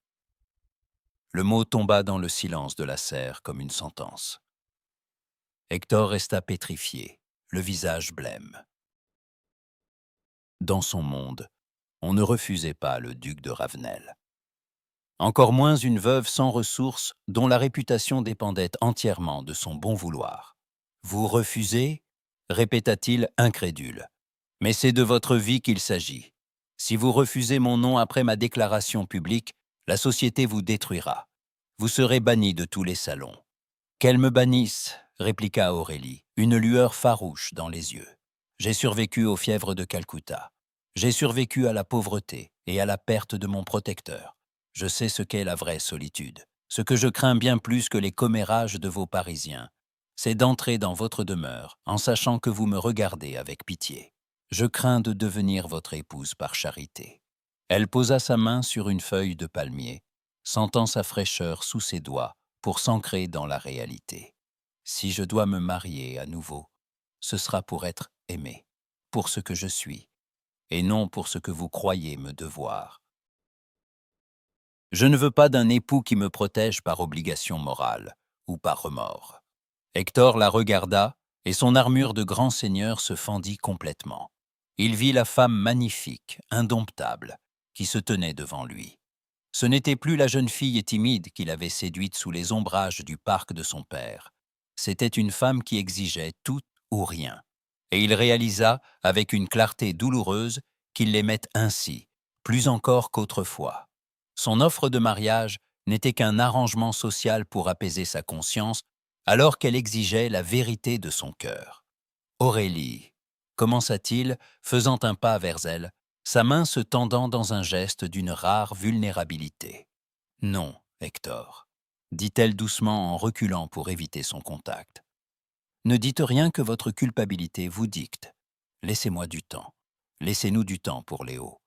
Le mot tomba dans le silence de la serre comme une sentence. Hector resta pétrifié, le visage blême. Dans son monde, on ne refusait pas le duc de Ravenel. Encore moins une veuve sans ressources dont la réputation dépendait entièrement de son bon vouloir. « Vous refusez ?» répéta-t-il incrédule. « Mais c'est de votre vie qu'il s'agit. Si vous refusez mon nom après ma déclaration publique, la société vous détruira. Vous serez banni de tous les salons. » « Qu'elle me bannisse, » répliqua Aurélie, une lueur farouche dans les yeux. « J'ai survécu aux fièvres de Calcutta. J'ai survécu à la pauvreté et à la perte de mon protecteur. Je sais ce qu'est la vraie solitude. Ce que je crains bien plus que les commérages de vos Parisiens, c'est d'entrer dans votre demeure en sachant que vous me regardez avec pitié. Je crains de devenir votre épouse par charité. » Elle posa sa main sur une feuille de palmier, sentant sa fraîcheur sous ses doigts pour s'ancrer dans la réalité. « Si je dois me marier à nouveau, ce sera pour être aimé, pour ce que je suis, et non pour ce que vous croyez me devoir. Je ne veux pas d'un époux qui me protège par obligation morale ou par remords. » Hector la regarda, et son armure de grand seigneur se fendit complètement. Il vit la femme magnifique, indomptable, qui se tenait devant lui. Ce n'était plus la jeune fille timide qu'il avait séduite sous les ombrages du parc de son père. C'était une femme qui exigeait tout ou rien. Et il réalisa, avec une clarté douloureuse, qu'il l'aimait ainsi, plus encore qu'autrefois. Son offre de mariage n'était qu'un arrangement social pour apaiser sa conscience, alors qu'elle exigeait la vérité de son cœur. « Aurélie », commença-t-il, faisant un pas vers elle, sa main se tendant dans un geste d'une rare vulnérabilité. « Non, Hector, » dit-elle doucement en reculant pour éviter son contact. « Ne dites rien que votre culpabilité vous dicte. Laissez-moi du temps. Laissez-nous du temps pour Léo.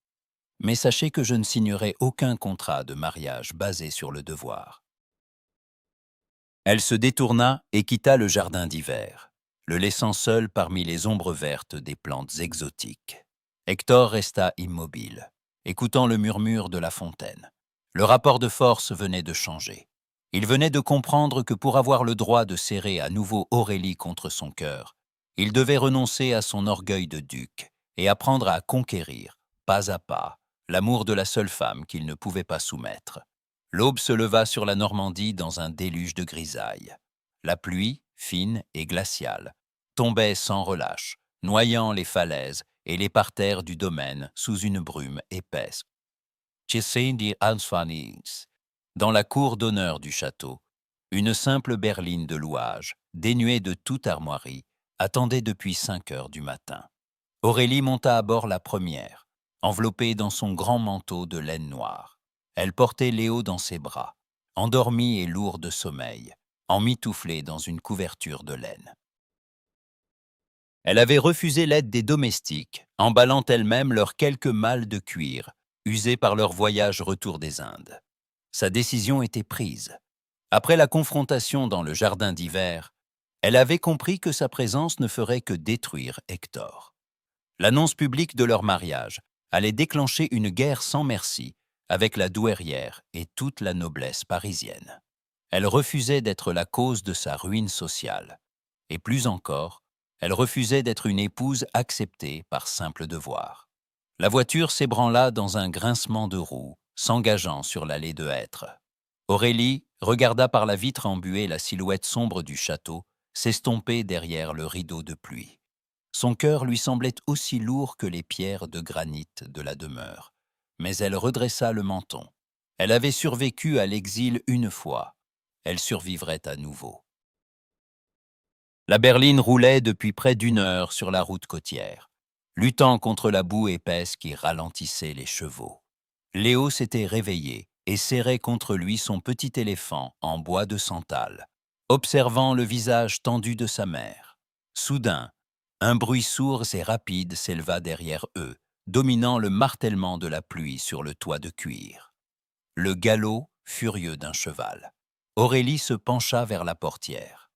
Mais sachez que je ne signerai aucun contrat de mariage basé sur le devoir. » Elle se détourna et quitta le jardin d'hiver, le laissant seul parmi les ombres vertes des plantes exotiques. Hector resta immobile, écoutant le murmure de la fontaine. Le rapport de force venait de changer. Il venait de comprendre que pour avoir le droit de serrer à nouveau Aurélie contre son cœur, il devait renoncer à son orgueil de duc et apprendre à conquérir, pas à pas, l'amour de la seule femme qu'il ne pouvait pas soumettre. L'aube se leva sur la Normandie dans un déluge de grisaille. La pluie, fine et glaciale, tombait sans relâche, noyant les falaises et les parterres du domaine sous une brume épaisse. Dans la cour d'honneur du château, une simple berline de louage, dénuée de toute armoirie, attendait depuis 5 heures du matin. Aurélie monta à bord la première, enveloppée dans son grand manteau de laine noire. Elle portait Léo dans ses bras, endormi et lourd de sommeil, emmitouflé dans une couverture de laine. Elle avait refusé l'aide des domestiques, emballant elle-même leurs quelques malles de cuir, usés par leur voyage retour des Indes. Sa décision était prise. Après la confrontation dans le jardin d'hiver, elle avait compris que sa présence ne ferait que détruire Hector. L'annonce publique de leur mariage allait déclencher une guerre sans merci avec la douairière et toute la noblesse parisienne. Elle refusait d'être la cause de sa ruine sociale. Et plus encore, elle refusait d'être une épouse acceptée par simple devoir. La voiture s'ébranla dans un grincement de roues, s'engageant sur l'allée de hêtres. Aurélie regarda par la vitre embuée la silhouette sombre du château s'estomper derrière le rideau de pluie. Son cœur lui semblait aussi lourd que les pierres de granit de la demeure. Mais elle redressa le menton. Elle avait survécu à l'exil une fois. Elle survivrait à nouveau. La berline roulait depuis près d'1 heure sur la route côtière, luttant contre la boue épaisse qui ralentissait les chevaux. Léo s'était réveillé et serrait contre lui son petit éléphant en bois de santal, observant le visage tendu de sa mère. Soudain, un bruit sourd et rapide s'éleva derrière eux, dominant le martèlement de la pluie sur le toit de cuir. Le galop furieux d'un cheval. Aurélie se pencha vers la portière.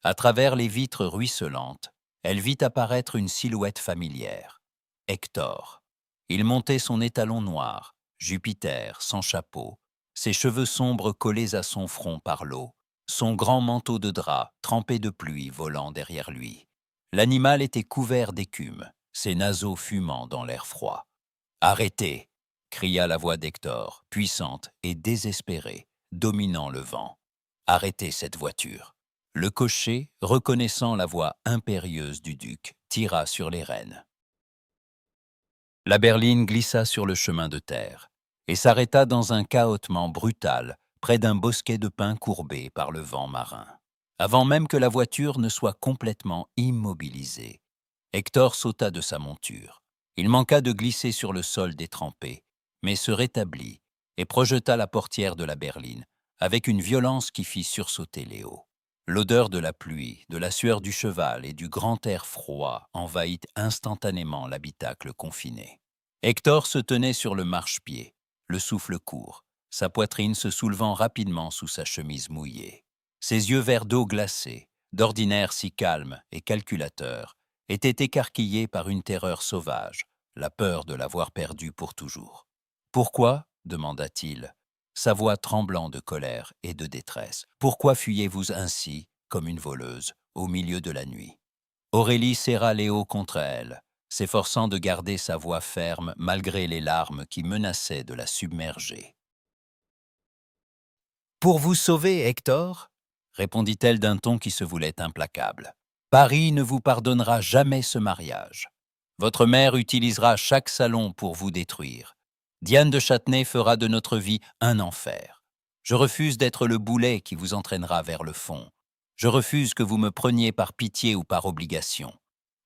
À travers les vitres ruisselantes, elle vit apparaître une silhouette familière. Hector. Il montait son étalon noir, Jupiter sans chapeau, ses cheveux sombres collés à son front par l'eau, son grand manteau de drap trempé de pluie volant derrière lui. L'animal était couvert d'écume, ses naseaux fumant dans l'air froid. « Arrêtez !» cria la voix d'Hector, puissante et désespérée, dominant le vent. « Arrêtez cette voiture !» Le cocher, reconnaissant la voix impérieuse du duc, tira sur les rênes. La berline glissa sur le chemin de terre et s'arrêta dans un cahotement brutal près d'un bosquet de pins courbé par le vent marin. Avant même que la voiture ne soit complètement immobilisée, Hector sauta de sa monture. Il manqua de glisser sur le sol détrempé, mais se rétablit et projeta la portière de la berline, avec une violence qui fit sursauter Léo. L'odeur de la pluie, de la sueur du cheval et du grand air froid envahit instantanément l'habitacle confiné. Hector se tenait sur le marchepied, le souffle court, sa poitrine se soulevant rapidement sous sa chemise mouillée. Ses yeux verts d'eau glacée, d'ordinaire si calmes et calculateurs, étaient écarquillés par une terreur sauvage, la peur de l'avoir perdu pour toujours. « Pourquoi ?» demanda-t-il, sa voix tremblant de colère et de détresse. « Pourquoi fuyez-vous ainsi, comme une voleuse, au milieu de la nuit ?» Aurélie serra Léo contre elle, s'efforçant de garder sa voix ferme malgré les larmes qui menaçaient de la submerger. « Pour vous sauver, Hector ?» répondit-elle d'un ton qui se voulait implacable. « Paris ne vous pardonnera jamais ce mariage. Votre mère utilisera chaque salon pour vous détruire. Diane de Châtenay fera de notre vie un enfer. Je refuse d'être le boulet qui vous entraînera vers le fond. Je refuse que vous me preniez par pitié ou par obligation. »«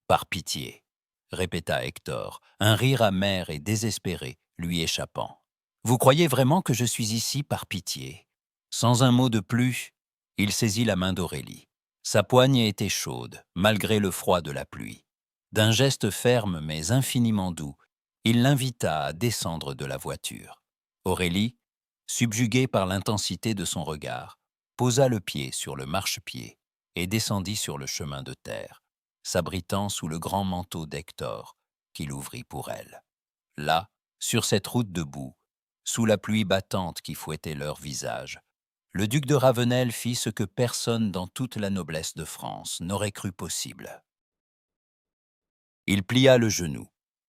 Par pitié », répéta Hector, un rire amer et désespéré lui échappant. « Vous croyez vraiment que je suis ici par pitié ?» Sans un mot de plus, il saisit la main d'Aurélie. Sa poigne était chaude, malgré le froid de la pluie. D'un geste ferme mais infiniment doux, il l'invita à descendre de la voiture. Aurélie, subjuguée par l'intensité de son regard, posa le pied sur le marchepied et descendit sur le chemin de terre, s'abritant sous le grand manteau d'Hector qu'il ouvrit pour elle. Là, sur cette route de boue, sous la pluie battante qui fouettait leur visage, le duc de Ravenel fit ce que personne dans toute la noblesse de France n'aurait cru possible. Il plia le genou.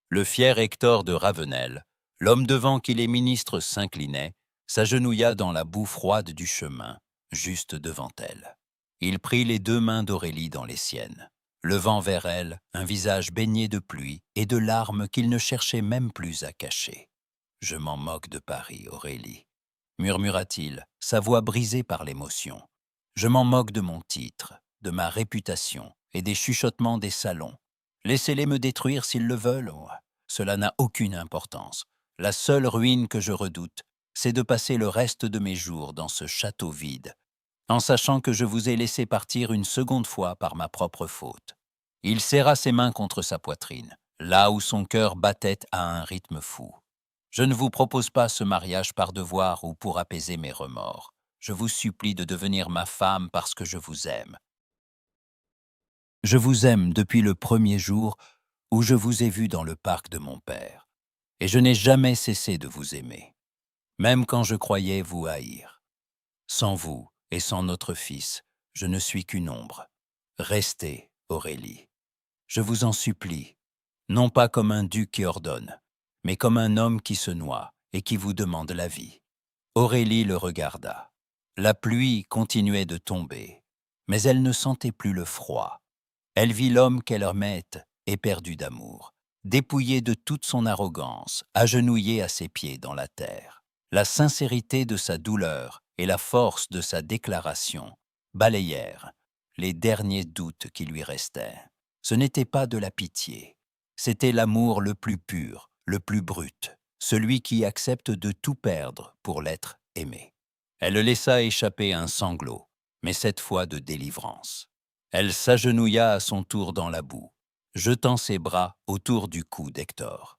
Le fier Hector de Ravenel, l'homme devant qui les ministres s'inclinaient, s'agenouilla dans la boue froide du chemin, juste devant elle. Il prit les deux mains d'Aurélie dans les siennes, levant vers elle un visage baigné de pluie et de larmes qu'il ne cherchait même plus à cacher. « Je m'en moque de Paris, Aurélie, » murmura-t-il, sa voix brisée par l'émotion. « Je m'en moque de mon titre, de ma réputation et des chuchotements des salons. Laissez-les me détruire s'ils le veulent, oh, cela n'a aucune importance. La seule ruine que je redoute, c'est de passer le reste de mes jours dans ce château vide, en sachant que je vous ai laissé partir une seconde fois par ma propre faute. » Il serra ses mains contre sa poitrine, là où son cœur battait à un rythme fou. « Je ne vous propose pas ce mariage par devoir ou pour apaiser mes remords. Je vous supplie de devenir ma femme parce que je vous aime. Je vous aime depuis le premier jour où je vous ai vu dans le parc de mon père, et je n'ai jamais cessé de vous aimer, même quand je croyais vous haïr. Sans vous et sans notre fils, je ne suis qu'une ombre. Restez, Aurélie. Je vous en supplie, non pas comme un duc qui ordonne, mais comme un homme qui se noie et qui vous demande la vie. » Aurélie le regarda. La pluie continuait de tomber, mais elle ne sentait plus le froid. Elle vit l'homme qu'elle aimait, éperdu d'amour, dépouillé de toute son arrogance, agenouillé à ses pieds dans la terre. La sincérité de sa douleur et la force de sa déclaration balayèrent les derniers doutes qui lui restaient. Ce n'était pas de la pitié, c'était l'amour le plus pur, le plus brut, celui qui accepte de tout perdre pour l'être aimé. Elle laissa échapper un sanglot, mais cette fois de délivrance. Elle s'agenouilla à son tour dans la boue, jetant ses bras autour du cou d'Hector.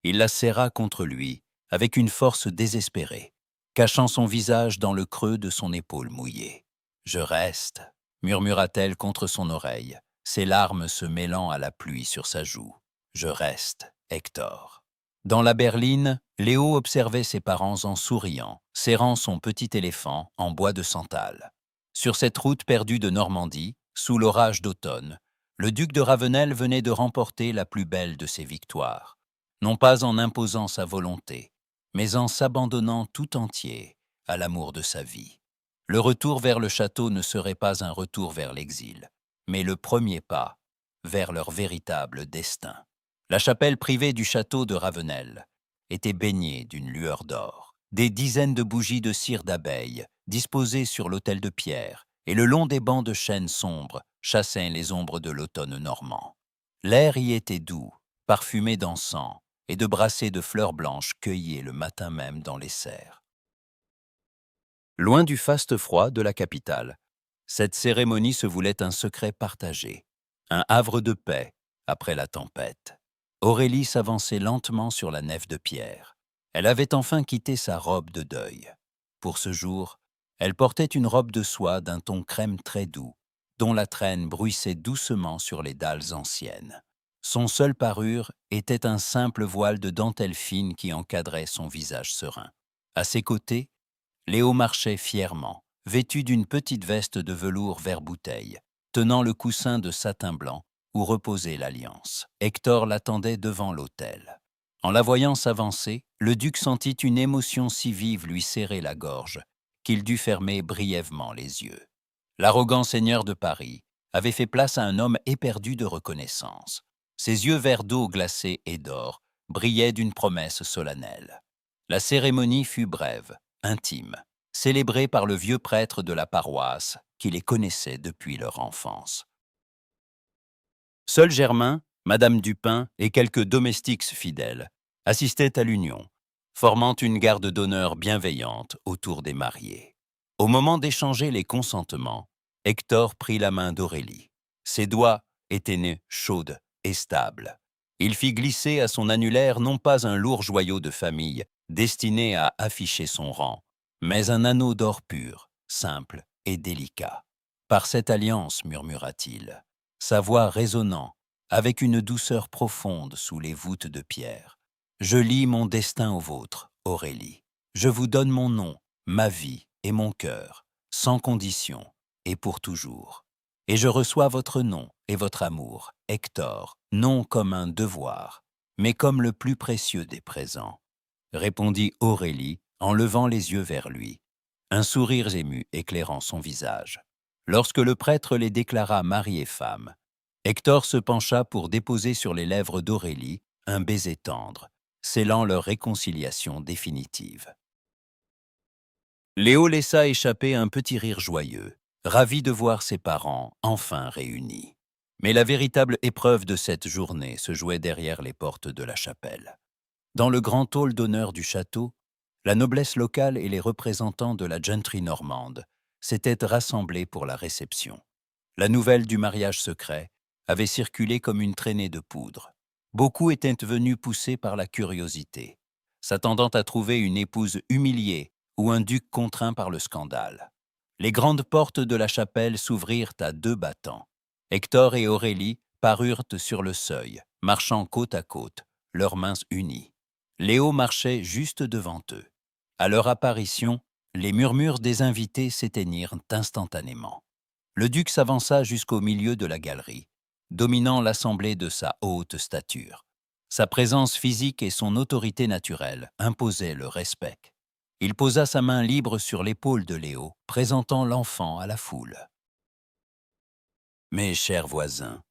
Il la serra contre lui avec une force désespérée, cachant son visage dans le creux de son épaule mouillée. « Je reste », murmura-t-elle contre son oreille, ses larmes se mêlant à la pluie sur sa joue. « Je reste, Hector. » Dans la berline, Léo observait ses parents en souriant, serrant son petit éléphant en bois de santal. Sur cette route perdue de Normandie, sous l'orage d'automne, le duc de Ravenel venait de remporter la plus belle de ses victoires, non pas en imposant sa volonté, mais en s'abandonnant tout entier à l'amour de sa vie. Le retour vers le château ne serait pas un retour vers l'exil, mais le premier pas vers leur véritable destin. La chapelle privée du château de Ravenel était baignée d'une lueur d'or. Des dizaines de bougies de cire d'abeille, disposées sur l'autel de pierre, et le long des bancs de chêne sombre chassaient les ombres de l'automne normand. L'air y était doux, parfumé d'encens et de brassées de fleurs blanches cueillies le matin même dans les serres. Loin du faste froid de la capitale, cette cérémonie se voulait un secret partagé, un havre de paix après la tempête. Aurélie s'avançait lentement sur la nef de pierre. Elle avait enfin quitté sa robe de deuil. Pour ce jour, elle portait une robe de soie d'un ton crème très doux, dont la traîne bruissait doucement sur les dalles anciennes. Son seule parure était un simple voile de dentelle fine qui encadrait son visage serein. À ses côtés, Léo marchait fièrement, vêtu d'une petite veste de velours vert bouteille, tenant le coussin de satin blanc où reposait l'alliance. Hector l'attendait devant l'autel. En la voyant s'avancer, le duc sentit une émotion si vive lui serrer la gorge qu'il dut fermer brièvement les yeux. L'arrogant seigneur de Paris avait fait place à un homme éperdu de reconnaissance. Ses yeux verts d'eau glacée et d'or brillaient d'une promesse solennelle. La cérémonie fut brève, intime, célébrée par le vieux prêtre de la paroisse qui les connaissait depuis leur enfance. Seul Germain, Madame Dupin et quelques domestiques fidèles assistaient à l'union, formant une garde d'honneur bienveillante autour des mariés. Au moment d'échanger les consentements, Hector prit la main d'Aurélie. Ses doigts étaient nés chaudes et stables. Il fit glisser à son annulaire non pas un lourd joyau de famille destiné à afficher son rang, mais un anneau d'or pur, simple et délicat. Par cette alliance, murmura-t-il, sa voix résonnant, avec une douceur profonde sous les voûtes de pierre. Je lie mon destin au vôtre, Aurélie. Je vous donne mon nom, ma vie et mon cœur, sans condition et pour toujours. Et je reçois votre nom et votre amour, Hector, non comme un devoir, mais comme le plus précieux des présents, répondit Aurélie en levant les yeux vers lui, un sourire ému éclairant son visage. Lorsque le prêtre les déclara mari et femme, Hector se pencha pour déposer sur les lèvres d'Aurélie un baiser tendre, scellant leur réconciliation définitive. Léo laissa échapper un petit rire joyeux, ravi de voir ses parents enfin réunis. Mais la véritable épreuve de cette journée se jouait derrière les portes de la chapelle. Dans le grand hall d'honneur du château, la noblesse locale et les représentants de la gentry normande s'étaient rassemblés pour la réception. La nouvelle du mariage secret avait circulé comme une traînée de poudre. Beaucoup étaient venus poussés par la curiosité, s'attendant à trouver une épouse humiliée ou un duc contraint par le scandale. Les grandes portes de la chapelle s'ouvrirent à deux battants. Hector et Aurélie parurent sur le seuil, marchant côte à côte, leurs mains unies. Léo marchait juste devant eux. À leur apparition, les murmures des invités s'éteignirent instantanément. Le duc s'avança jusqu'au milieu de la galerie, dominant l'assemblée de sa haute stature. Sa présence physique et son autorité naturelle imposaient le respect. Il posa sa main libre sur l'épaule de Léo, présentant l'enfant à la foule. « Mes chers voisins, »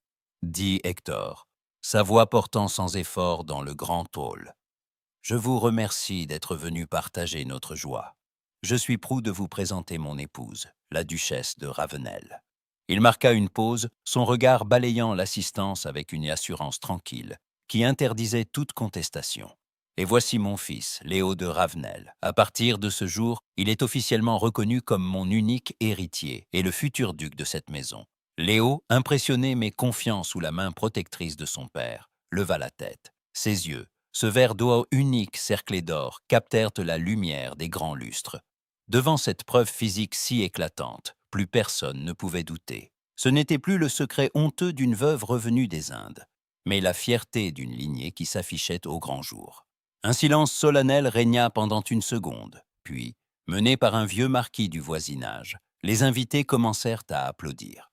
dit Hector, sa voix portant sans effort dans le grand hall, « je vous remercie d'être venus partager notre joie. Je suis prou de vous présenter mon épouse, la duchesse de Ravenel. » Il marqua une pause, son regard balayant l'assistance avec une assurance tranquille, qui interdisait toute contestation. « Et voici mon fils, Léo de Ravenel. À partir de ce jour, il est officiellement reconnu comme mon unique héritier et le futur duc de cette maison. » Léo, impressionné mais confiant sous la main protectrice de son père, leva la tête. Ses yeux, ce verre d'eau unique cerclé d'or, captèrent la lumière des grands lustres. Devant cette preuve physique si éclatante, plus personne ne pouvait douter. Ce n'était plus le secret honteux d'une veuve revenue des Indes, mais la fierté d'une lignée qui s'affichait au grand jour. Un silence solennel régna pendant une seconde, puis, menés par un vieux marquis du voisinage, les invités commencèrent à applaudir.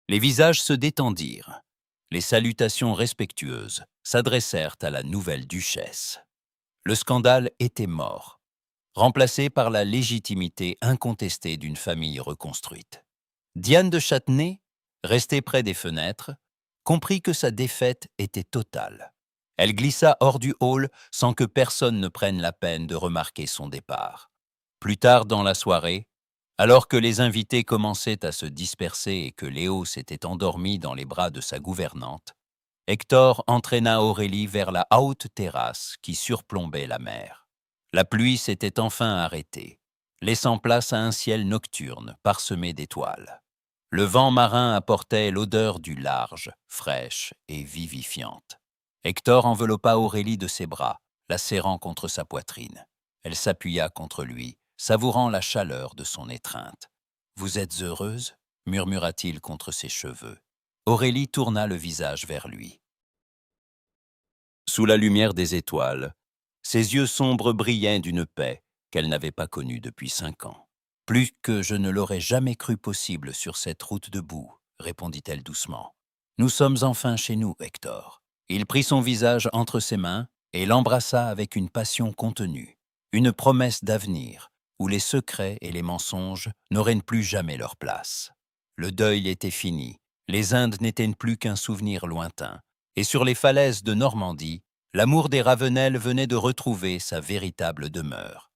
Les visages se détendirent. Les salutations respectueuses s'adressèrent à la nouvelle duchesse. Le scandale était mort, remplacé par la légitimité incontestée d'une famille reconstruite. Diane de Châtenay, restée près des fenêtres, comprit que sa défaite était totale. Elle glissa hors du hall sans que personne ne prenne la peine de remarquer son départ. Plus tard dans la soirée, Alors que les invités commençaient à se disperser et que Léo s'était endormi dans les bras de sa gouvernante, Hector entraîna Aurélie vers la haute terrasse qui surplombait la mer. La pluie s'était enfin arrêtée, laissant place à un ciel nocturne parsemé d'étoiles. Le vent marin apportait l'odeur du large, fraîche et vivifiante. Hector enveloppa Aurélie de ses bras, la serrant contre sa poitrine. Elle s'appuya contre lui, savourant la chaleur de son étreinte. « Vous êtes heureuse » murmura-t-il contre ses cheveux. Aurélie tourna le visage vers lui. Sous la lumière des étoiles, ses yeux sombres brillaient d'une paix qu'elle n'avait pas connue depuis 5 ans. « Plus que je ne l'aurais jamais cru possible sur cette route de boue, » répondit-elle doucement. « Nous sommes enfin chez nous, Hector. » Il prit son visage entre ses mains et l'embrassa avec une passion contenue, une promesse d'avenir où les secrets et les mensonges n'auraient plus jamais leur place. Le deuil était fini, les Indes n'étaient plus qu'un souvenir lointain, et sur les falaises de Normandie, l'amour des Ravenel venait de retrouver sa véritable demeure.